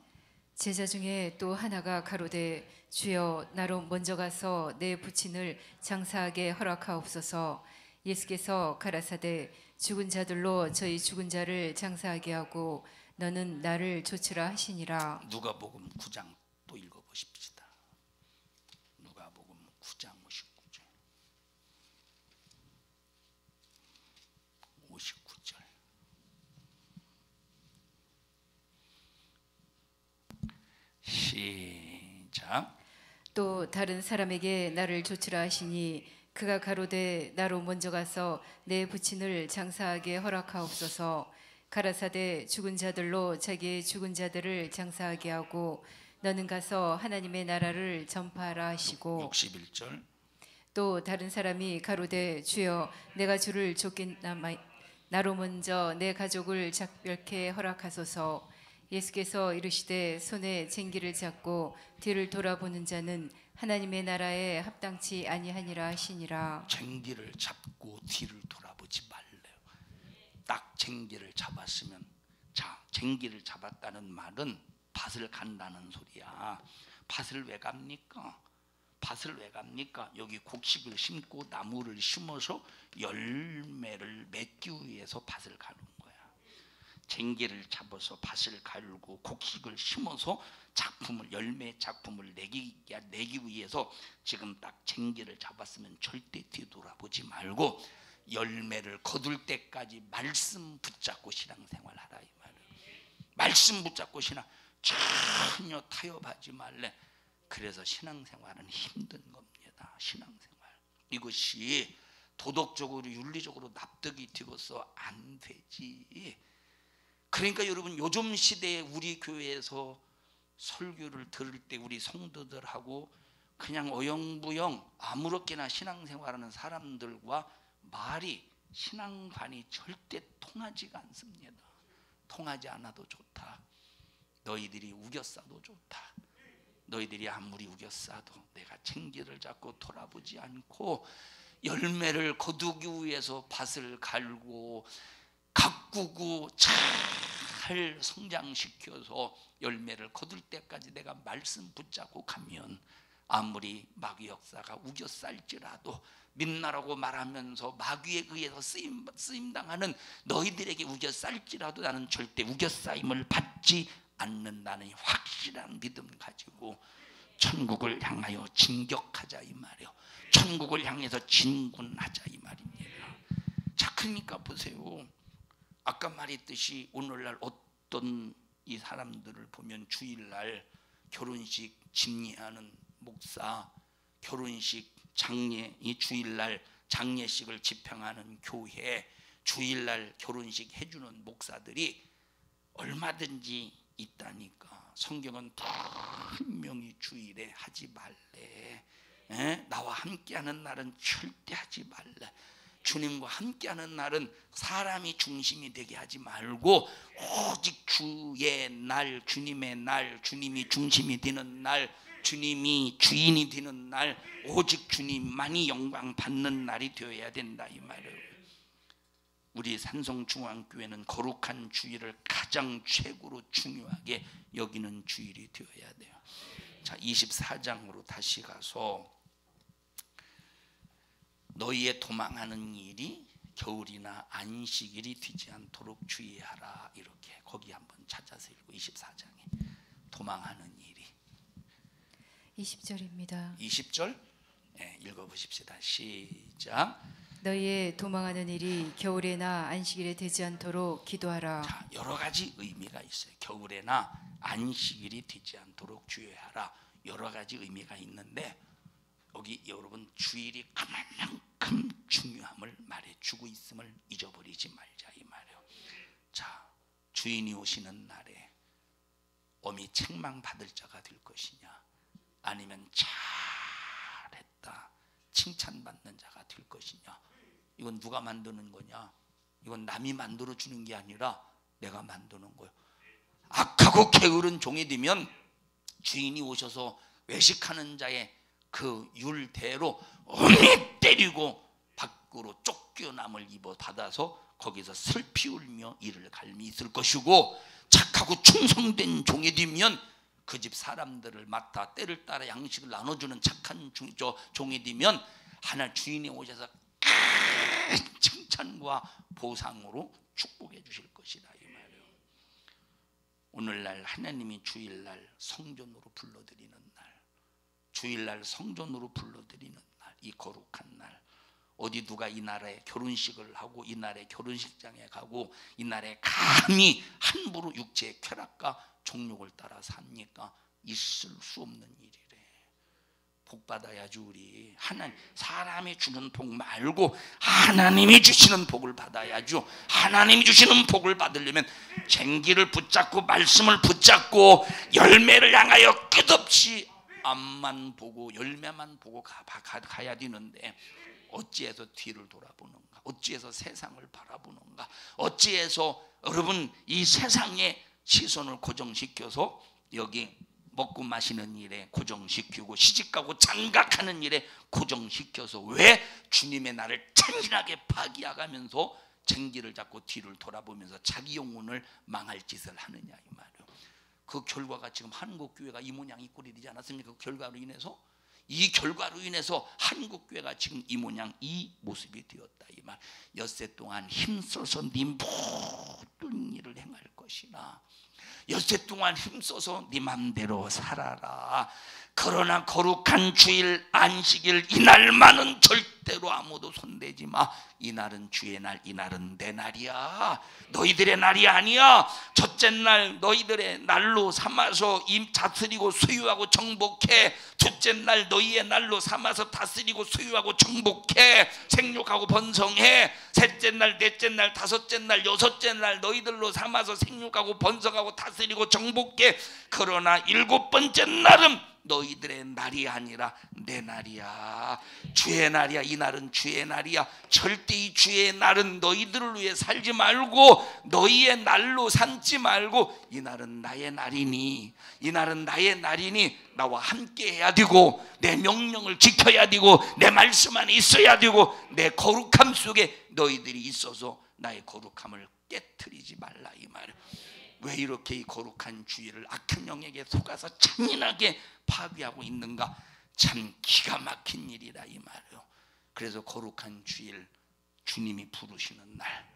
제자 중에 또 하나가 가로되 주여 나로 먼저 가서 내 부친을 장사하게 허락하옵소서. 예수께서 가라사대 죽은 자들로 저희 죽은 자를 장사하게 하고 너는 나를 조치라 하시니라.
누가복음 9장 또 읽어보십시다. 누가복음 9장 59절 59절. 시작.
또 다른 사람에게 나를 조치라 하시니 그가 가로되 나로 먼저 가서 내 부친을 장사하게 허락하옵소서. 가라사대 죽은 자들로 자기의 죽은 자들을 장사하게 하고 너는 가서 하나님의 나라를 전파하라 하시고.
61절.
또 다른 사람이 가로되 주여 내가 주를 쫓겠나마 나로 먼저 내 가족을 작별케 허락하소서. 예수께서 이르시되 손에 쟁기를 잡고 뒤를 돌아보는 자는 하나님의 나라에 합당치 아니하니라 하시니라.
쟁기를 잡고 뒤를 돌아보지 말래요. 딱 쟁기를 잡았으면, 자, 쟁기를 잡았다는 말은 밭을 간다는 소리야. 밭을 왜 갑니까? 밭을 왜 갑니까? 여기 곡식을 심고 나무를 심어서 열매를 맺기 위해서 밭을 가는 거야. 쟁기를 잡아서 밭을 갈고 곡식을 심어서 작품을, 열매 작품을 내기 위해서 지금 딱 쟁기를 잡았으면 절대 뒤돌아보지 말고 열매를 거둘 때까지 말씀 붙잡고 신앙생활하라 이 말이에요. 말씀 붙잡고 전혀 타협하지 말래. 그래서 신앙생활은 힘든 겁니다. 신앙생활 이것이 도덕적으로 윤리적으로 납득이 되어서 안 되지. 그러니까 여러분 요즘 시대에 우리 교회에서 설교를 들을 때 우리 성도들하고 그냥 어영부영 아무렇게나 신앙생활하는 사람들과 말이, 신앙관이 절대 통하지가 않습니다. 통하지 않아도 좋다. 너희들이 우겨싸도 좋다. 너희들이 아무리 우겨싸도 내가 쟁기를 잡고 돌아보지 않고 열매를 거두기 위해서 밭을 갈고 가꾸고 잘 성장시켜서 열매를 거둘 때까지 내가 말씀 붙잡고 가면 아무리 마귀 역사가 우겨쌀지라도 믿나라고 말하면서 마귀에 의해서 쓰임당하는 너희들에게 우겨쌀지라도 나는 절대 우겨싸임을 받지 않는다는 확실한 믿음 가지고 천국을 향하여 진격하자 이 말이에요. 천국을 향해서 진군하자 이 말입니다. 자, 그러니까 보세요. 아까 말했듯이 오늘날 어떤 이 사람들을 보면 주일날 결혼식 집례하는 목사, 결혼식 장례, 이 주일날 장례식을 집행하는 교회, 주일날 결혼식 해주는 목사들이 얼마든지 있다니까. 성경은 분명히 주일에 하지 말래. 나와 함께하는 날은 절대 하지 말래. 주님과 함께하는 날은 사람이 중심이 되게 하지 말고 오직 주의 날, 주님의 날, 주님이 중심이 되는 날, 주님이 주인이 되는 날, 오직 주님만이 영광 받는 날이 되어야 된다 이 말이에요. 우리 산성중앙교회는 거룩한 주일을 가장 최고로 중요하게 여기는 주일이 되어야 돼요. 자, 24장으로 다시 가서 너희의 도망하는 일이 겨울이나 안식일이 되지 않도록 주의하라. 이렇게 거기 한번 찾아서 읽고 24장에 도망하는 일이
20절입니다.
20절 읽어보십시다. 시작.
너희의 도망하는 일이 겨울에나 안식일에 되지 않도록 기도하라.
자, 여러 가지 의미가 있어요. 겨울에나 안식일이 되지 않도록 주의하라. 여러 가지 의미가 있는데 여기 여러분 주일이 그만큼 중요함을 말해주고 있음을 잊어버리지 말자 이 말이에요. 자, 주인이 오시는 날에 엄히 책망받을 자가 될 것이냐, 아니면 잘했다 칭찬받는 자가 될 것이냐. 이건 누가 만드는 거냐? 이건 남이 만들어 주는 게 아니라 내가 만드는 거예요. 악하고 게으른 종이 되면 주인이 오셔서 외식하는 자의 그 율대로 엄히 때리고 밖으로 쫓겨남을 입어 받아서 거기서 슬피 울며 이를 갈미 있을 것이고, 착하고 충성된 종이 되면 그 집 사람들을 맡아 때를 따라 양식을 나눠주는 착한 종이 되면 하나 주인이 오셔서 큰 칭찬과 보상으로 축복해 주실 것이다 이 말이에요. 오늘날 하나님이 주일날 성전으로 불러드리는 날, 주일날 성전으로 불러드리는 날, 이 거룩한 날, 어디 누가 이 나라에 결혼식을 하고 이 나라에 결혼식장에 가고 이 나라에 감히 함부로 육체의 쾌락과 종욕을 따라 삽니까? 있을 수 없는 일이래. 복 받아야지 우리. 하나님, 사람이 주는 복 말고 하나님이 주시는 복을 받아야죠. 하나님이 주시는 복을 받으려면 쟁기를 붙잡고 말씀을 붙잡고 열매를 향하여 끝없이 앞만 보고 열매만 보고 가야 되는데, 어찌해서 뒤를 돌아보는가? 어찌해서 세상을 바라보는가? 어찌해서 여러분 이 세상의 시선을 고정시켜서 여기 먹고 마시는 일에 고정시키고 시집가고 장가가는 일에 고정시켜서 왜 주님의 날을 잔인하게 파기해가면서 쟁기를 잡고 뒤를 돌아보면서 자기 영혼을 망할 짓을 하느냐 이 말이에요. 그 결과가 지금 한국교회가 이 모양 이 꼴이 되지 않았습니까? 그 결과로 인해서, 이 결과로 인해서 한국교회가 지금 이 모양 이 모습이 되었다 이 말. 엿새 동안 힘써서 네 모든 일을 행할 것이나 엿새 동안 힘써서 네 맘대로 살아라. 그러나 거룩한 주일 안식일 이날만은 절대로 아무도 손대지 마. 이날은 주의 날, 이날은 내 날이야. 너희들의 날이 아니야. 첫째 날 너희들의 날로 삼아서 다스리고 소유하고 정복해. 둘째 날 너희의 날로 삼아서 다스리고 소유하고 정복해. 생육하고 번성해. 셋째 날, 넷째 날, 다섯째 날, 여섯째 날 너희들로 삼아서 생육하고 번성하고 다스리고 정복해. 그러나 일곱 번째 날은 너희들의 날이 아니라 내 날이야. 주의 날이야. 이 날은 주의 날이야. 절대 이 주의 날은 너희들을 위해 살지 말고 너희의 날로 삼지 말고 이 날은 나의 날이니, 이 날은 나의 날이니 나와 함께 해야 되고 내 명령을 지켜야 되고 내 말씀 안에 있어야 되고 내 거룩함 속에 너희들이 있어서 나의 거룩함을 깨트리지 말라 이 말이야. 왜 이렇게 이 거룩한 주일을 악한 영에게 속아서 잔인하게 파괴하고 있는가? 참 기가 막힌 일이라 이 말이에요. 그래서 거룩한 주일 주님이 부르시는 날,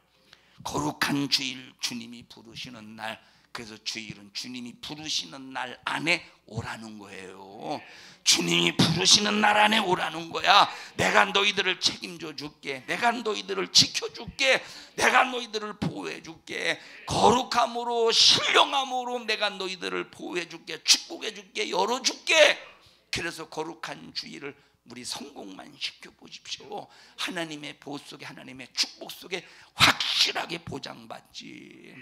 거룩한 주일 주님이 부르시는 날, 그래서 주일은 주님이 부르시는 날 안에 오라는 거예요. 주님이 부르시는 날 안에 오라는 거야. 내가 너희들을 책임져 줄게. 내가 너희들을 지켜줄게. 내가 너희들을 보호해 줄게. 거룩함으로 신령함으로 내가 너희들을 보호해 줄게. 축복해 줄게. 열어줄게. 그래서 거룩한 주일을 우리 성공만 시켜보십시오. 하나님의 보호 속에, 하나님의 축복 속에 확실하게 보장받지.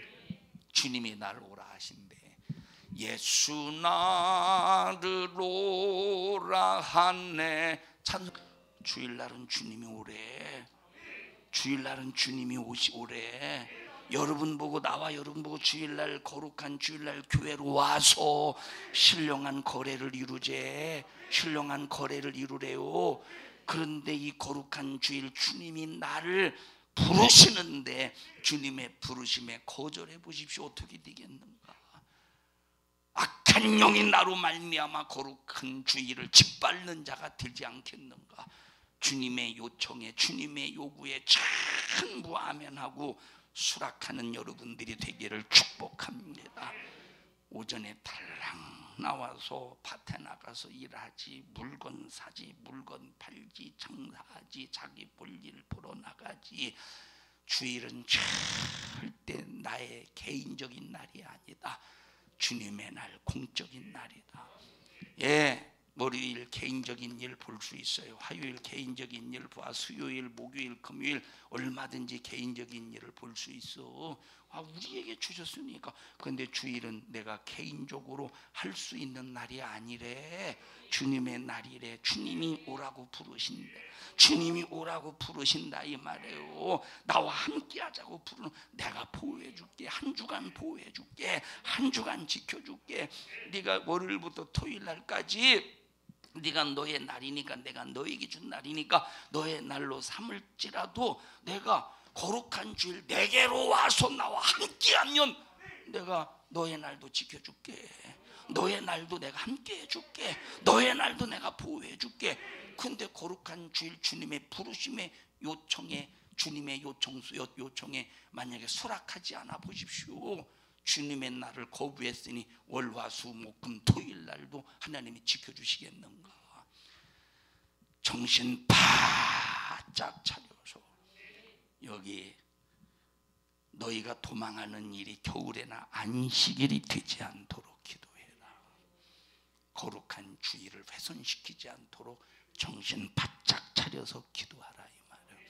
주님이 나를 오라 하신대. 예수 나를 오라 하네. 찬송. 주일날은 주님이 오래. 주일날은 주님이 오래. 여러분 보고, 나와 여러분 보고 주일날, 거룩한 주일날 교회로 와서 신령한 거래를 이루제. 신령한 거래를 이루래요. 그런데 이 거룩한 주일 주님이 나를 부르시는데 주님의 부르심에 거절해 보십시오. 어떻게 되겠는가? 악한 영이 나로 말미암아 거룩한 주일을 짓밟는 자가 되지 않겠는가? 주님의 요청에, 주님의 요구에 전부 아멘하고 수락하는 여러분들이 되기를 축복합니다. 오전에 달랑 나와서 밭에 나가서 일하지, 물건 사지, 물건 팔지, 장사하지, 자기 볼일 보러 나가지. 주일은 절대 나의 개인적인 날이 아니다. 주님의 날, 공적인 날이다. 예, 월요일 개인적인 일 볼 수 있어요. 화요일 개인적인 일 봐. 수요일, 목요일, 금요일 얼마든지 개인적인 일을 볼 수 있어. 우리에게 주셨으니까. 그런데 주일은 내가 개인적으로 할 수 있는 날이 아니래. 주님의 날이래. 주님이 오라고 부르신대. 주님이 오라고 부르신다 이 말이에요. 나와 함께 하자고 부르는. 내가 보호해 줄게. 한 주간 보호해 줄게. 한 주간 지켜 줄게. 네가 월요일부터 토요일 날까지 네가 너의 날이니까, 내가 너에게 준 날이니까 너의 날로 삼을지라도 내가 거룩한 주일 내게로 와서 나와 함께하면 내가 너의 날도 지켜줄게. 너의 날도 내가 함께 해줄게. 너의 날도 내가 보호해 줄게. 근데 거룩한 주일 주님의 부르심의 요청에, 주님의 요청에 만약에 수락하지 않아 보십시오. 주님의 날을 거부했으니 월화수목금 토일 날도 하나님이 지켜주시겠는가? 정신 바짝 차려서 여기 너희가 도망하는 일이 겨울에나 안식일이 되지 않도록 기도해라. 거룩한 주일을 훼손시키지 않도록 정신 바짝 차려서 기도하라 이 말이에요.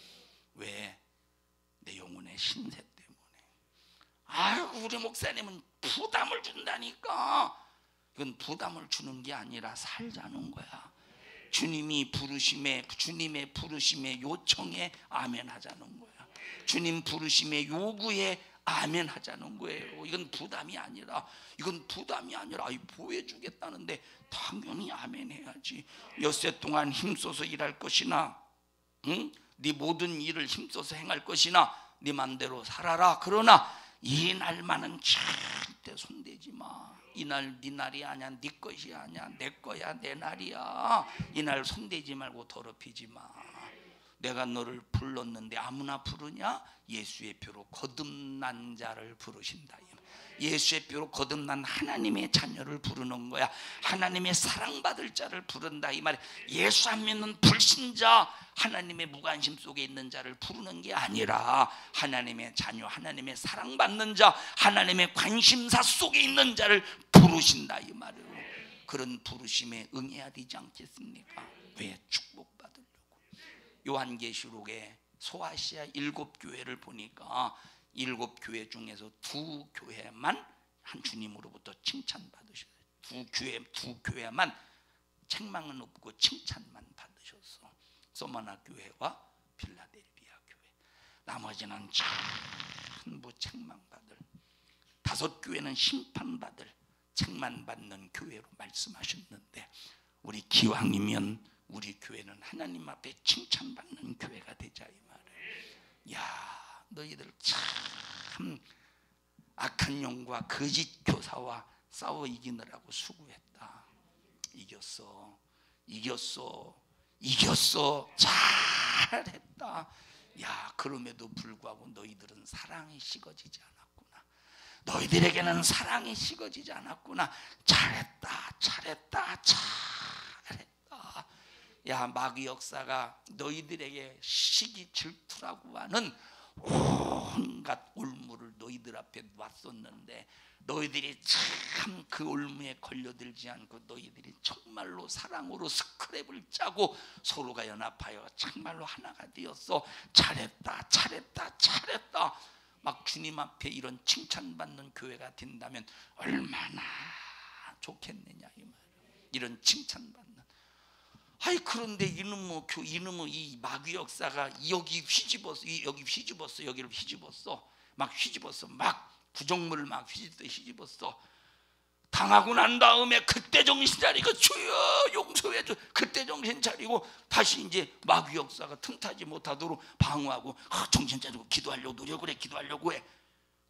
왜? 내 영혼의 신세 때문에. 아이고 우리 목사님은 부담을 준다니까. 이건 부담을 주는 게 아니라 살자는 거야. 주님의 부르심의 요청에 아멘 하자는 거야. 주님 부르심의 요구에 아멘 하자는 거예요. 이건 부담이 아니라 보호해주겠다는데 당연히 아멘 해야지. 엿새 동안 힘써서 일할 것이나, 응? 네 모든 일을 힘써서 행할 것이나 네 맘대로 살아라. 그러나 이 날만은 절대 손대지 마. 이 날 네 날이 아니야. 네 것이 아니야. 내 거야. 내 날이야. 이 날 손대지 말고 더럽히지 마. 내가 너를 불렀는데 아무나 부르냐? 예수의 표로 거듭난 자를 부르신다. 예수의 표로 거듭난 하나님의 자녀를 부르는 거야. 하나님의 사랑받을 자를 부른다 이 말이야. 예수 안 믿는 불신자, 하나님의 무관심 속에 있는 자를 부르는 게 아니라 하나님의 자녀, 하나님의 사랑받는 자, 하나님의 관심사 속에 있는 자를 부르신다 이 말이에요. 그런 부르심에 응해야 되지 않겠습니까? 왜? 축복받으려고. 요한계시록에 소아시아 7교회를 보니까 7교회 중에서 2교회만 한 주님으로부터 칭찬받으셨어요. 두 교회만 책망은 없고 칭찬만 받으셨어. 소마나 교회와 필라델비아 교회. 나머지는 전부 책망받을, 5교회는 심판받을, 책만 받는 교회로 말씀하셨는데, 우리 기왕이면 우리 교회는 하나님 앞에 칭찬받는 교회가 되자 이 말이에요. 야, 너희들 참 악한 영과 거짓 교사와 싸워 이기느라고 수고했다. 이겼어. 잘했다. 야, 그럼에도 불구하고 너희들은 사랑이 식어지지 않았구나. 너희들에게는 사랑이 식어지지 않았구나. 잘했다. 야, 마귀 역사가 너희들에게 시기 질투라고 하는 온갖 올무를 너희들 앞에 놨었는데 너희들이 참 그 올무에 걸려들지 않고 너희들이 정말로 사랑으로 스크랩을 짜고 서로가 연합하여 정말로 하나가 되었어. 잘했다. 막 주님 앞에 이런 칭찬받는 교회가 된다면 얼마나 좋겠느냐 이 말이에요. 이런 칭찬받는. 그런데 이놈의 이 마귀 역사가 여기를 휘집었어. 막 부정물을 막 휘집었어. 당하고 난 다음에 그때 정신 차리고 주여 용서해 줘. 그때 정신 차리고 다시 이제 마귀 역사가 틈타지 못하도록 방어하고 정신 차리고 기도하려고 해.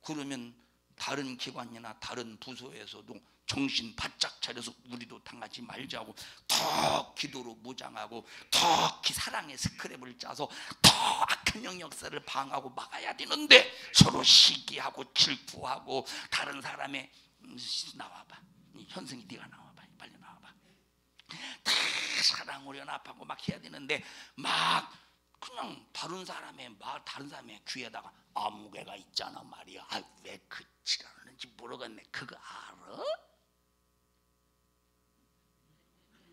그러면 다른 기관이나 다른 부서에서도 정신 바짝 차려서 우리도 당하지 말자고 더 기도로 무장하고 더 사랑의 스크랩을 짜서 더 악한 영역사를 방하고 막아야 되는데 서로 시기하고 질투하고 다른 사람의 나와봐. 현승이 네가 나와봐. 빨리 나와봐. 다 사랑으려 나빠고 막 해야 되는데 막 그냥 다른 사람의 귀에다가 아무개가 있잖아 말이야. 왜 그 지랄하는지 모르겠네. 그거 알아?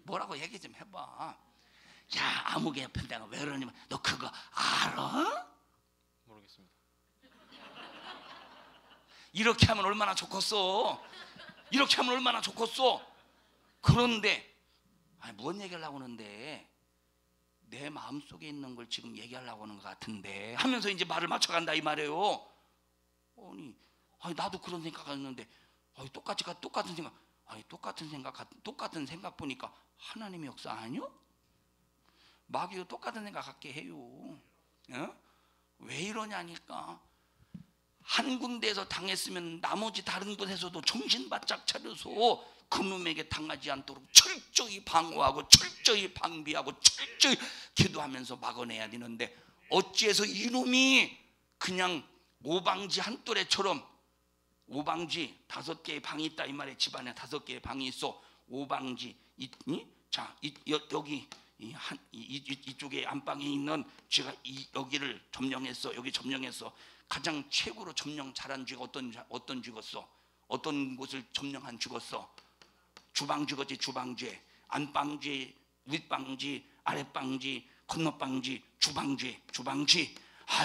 뭐라고 얘기 좀 해봐. 야, 아무개 옆에 내가 왜 그러냐면 너 그거 알아?
모르겠습니다.
이렇게 하면 얼마나 좋겠어. 이렇게 하면 얼마나 좋겠어. 그런데 뭔 얘기하려고 하는데 내 마음속에 있는 걸 지금 얘기하려고 하는 것 같은데 하면서 이제 말을 맞춰간다 이 말이에요. 아니 나도 그런 생각했는데 똑같은 생각 보니까 하나님의 역사 아니요? 마귀도 똑같은 생각 갖게 해요. 왜 이러냐니까 한 군데에서 당했으면 나머지 다른 곳에서도 정신 바짝 차려서 그놈에게 당하지 않도록 철저히 방어하고 철저히 방비하고 철저히 기도하면서 막아내야 되는데 어찌해서 이놈이 그냥 오방지 한 또래처럼 오방지 5개의 방이 있다 이 말에 집안에 5개의 방이 있어. 오방지 여기 이쪽에 안방에 있는 제가 여기를 점령했어. 여기 점령했어. 가장 최고로 점령 잘한 쥐가 어떤 쥐겠어? 어떤 곳을 점령한 쥐겠어? 주방쥐겠지. 주방쥐, 안방쥐, 윗방쥐, 아랫방쥐, 건너방쥐, 주방쥐.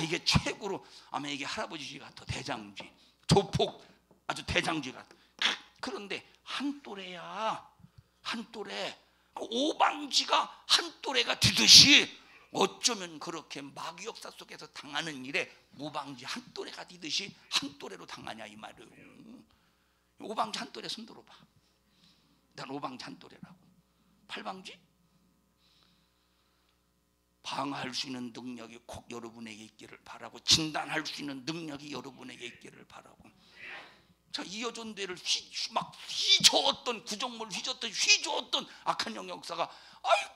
이게 최고로 아마 이게 할아버지 쥐 같아. 대장쥐, 조폭 아주 대장쥐 같아. 그런데 한 또래야. 한 또래. 오방쥐가 한 또래가 되듯이 어쩌면 그렇게 마귀 역사 속에서 당하는 일에 오방쥐 한 또래가 되듯이 한 또래로 당하냐 이 말이에요. 오방쥐 한 또래 손 들어봐. 난 오방쥐 한 또래라고. 팔방쥐? 방어할 수 있는 능력이 꼭 여러분에게 있기를 바라고 진단할 수 있는 능력이 여러분에게 있기를 바라고. 자, 이 여전대를 막 휘저었던 구정물 휘저었던 악한 영역사가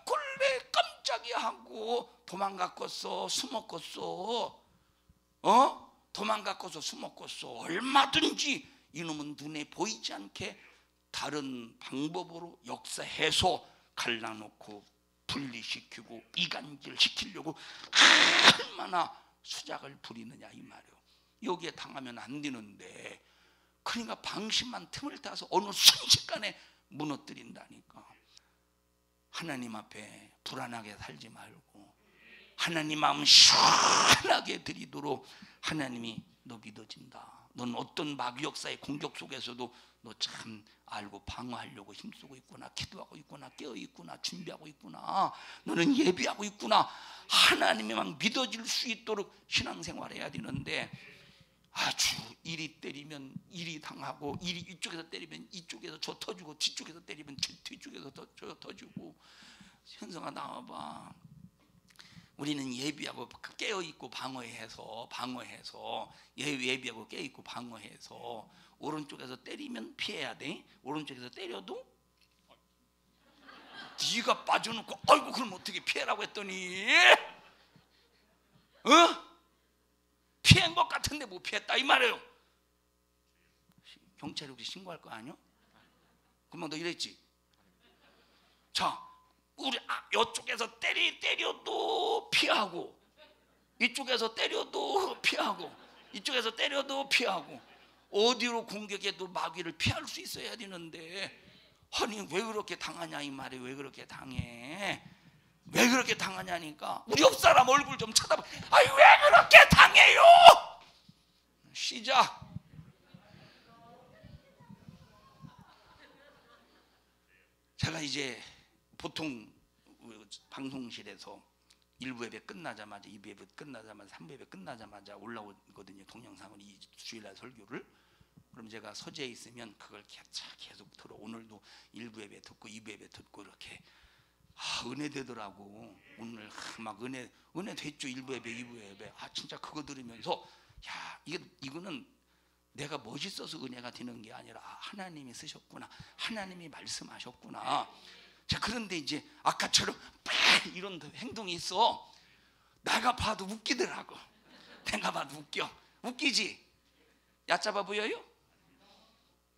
꼴레 깜짝이야 하고 도망갔겠어. 숨었겠어. 도망갔겠어. 숨었겠어. 얼마든지 이놈은 눈에 보이지 않게 다른 방법으로 역사해서 갈라놓고 분리시키고 이간질시키려고 얼마나 수작을 부리느냐 이 말이에요. 여기에 당하면 안 되는데 그러니까 방심만 틈을 타서 어느 순식간에 무너뜨린다니까. 하나님 앞에 불안하게 살지 말고 하나님 마음 시원하게 드리도록 하나님이 너 믿어진다. 넌 어떤 마귀 역사의 공격 속에서도 너 참 알고 방어하려고 힘쓰고 있구나. 기도하고 있구나. 깨어있구나. 준비하고 있구나. 너는 예비하고 있구나. 하나님이 막 믿어질 수 있도록 신앙생활해야 되는데 아주 이리 때리면 이리 당하고 이리 이쪽에서 때리면 이쪽에서 저 터지고 뒤쪽에서 때리면 뒤쪽에서 저 터지고. 현성아 나와봐. 우리는 예비하고 깨어있고 방어해서 예비하고 깨어있고 방어해서 오른쪽에서 때리면 피해야 돼. 오른쪽에서 때려도 네가 빠져놓고 아이고 그럼 어떻게 피해라고 했더니 피한 것 같은데 못 피했다 이 말이에요. 경찰에 혹시 신고할 거 아니야? 금방 너 이랬지? 자, 우리 이쪽에서 때려도 피하고 이쪽에서 때려도 피하고 이쪽에서 때려도 피하고 어디로 공격해도 마귀를 피할 수 있어야 되는데 아니 왜 그렇게 당하냐 이 말이에요. 왜 그렇게 당해? 왜 그렇게 당하냐니까 우리 옆 사람 얼굴 좀 쳐다봐. 아니 왜 그렇게 당해요? 시작. 제가 이제 보통 방송실에서 1부 예배 끝나자마자 2부 예배 끝나자마자 3부 예배 끝나자마자 올라오거든요. 동영상을 이 주일날 설교를. 그럼 제가 서재에 있으면 그걸 계속 들어. 오늘도 1부 예배 듣고 2부 예배 듣고 이렇게 은혜 되더라고. 오늘 막 은혜 됐죠. 1부 예배 2부 예배. 진짜 그거 들으면서 야 이거는 내가 멋있어서 은혜가 되는 게 아니라 하나님이 쓰셨구나. 하나님이 말씀하셨구나. 자, 그런데 이제 아까처럼 이런 행동이 있어. 내가 봐도 웃기더라고. 내가 봐도 웃겨. 웃기지? 얕잡아 보여요?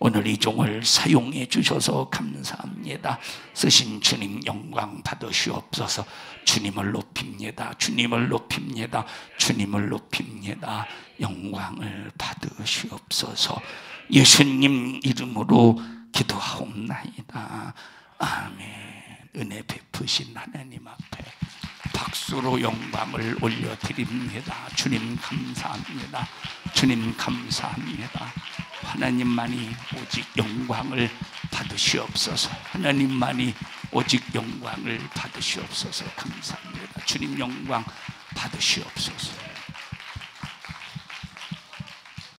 오늘 이 종을 사용해 주셔서 감사합니다. 쓰신 주님 영광 받으시옵소서. 주님을 높입니다. 주님을 높입니다. 주님을 높입니다. 영광을 받으시옵소서. 예수님 이름으로 기도하옵나이다. 아멘. 은혜 베푸신 하나님 앞에 박수로 영광을 올려드립니다. 주님 감사합니다. 주님 감사합니다. 하나님만이 오직 영광을 받으시옵소서. 하나님만이 오직 영광을 받으시옵소서. 감사합니다. 주님 영광 받으시옵소서.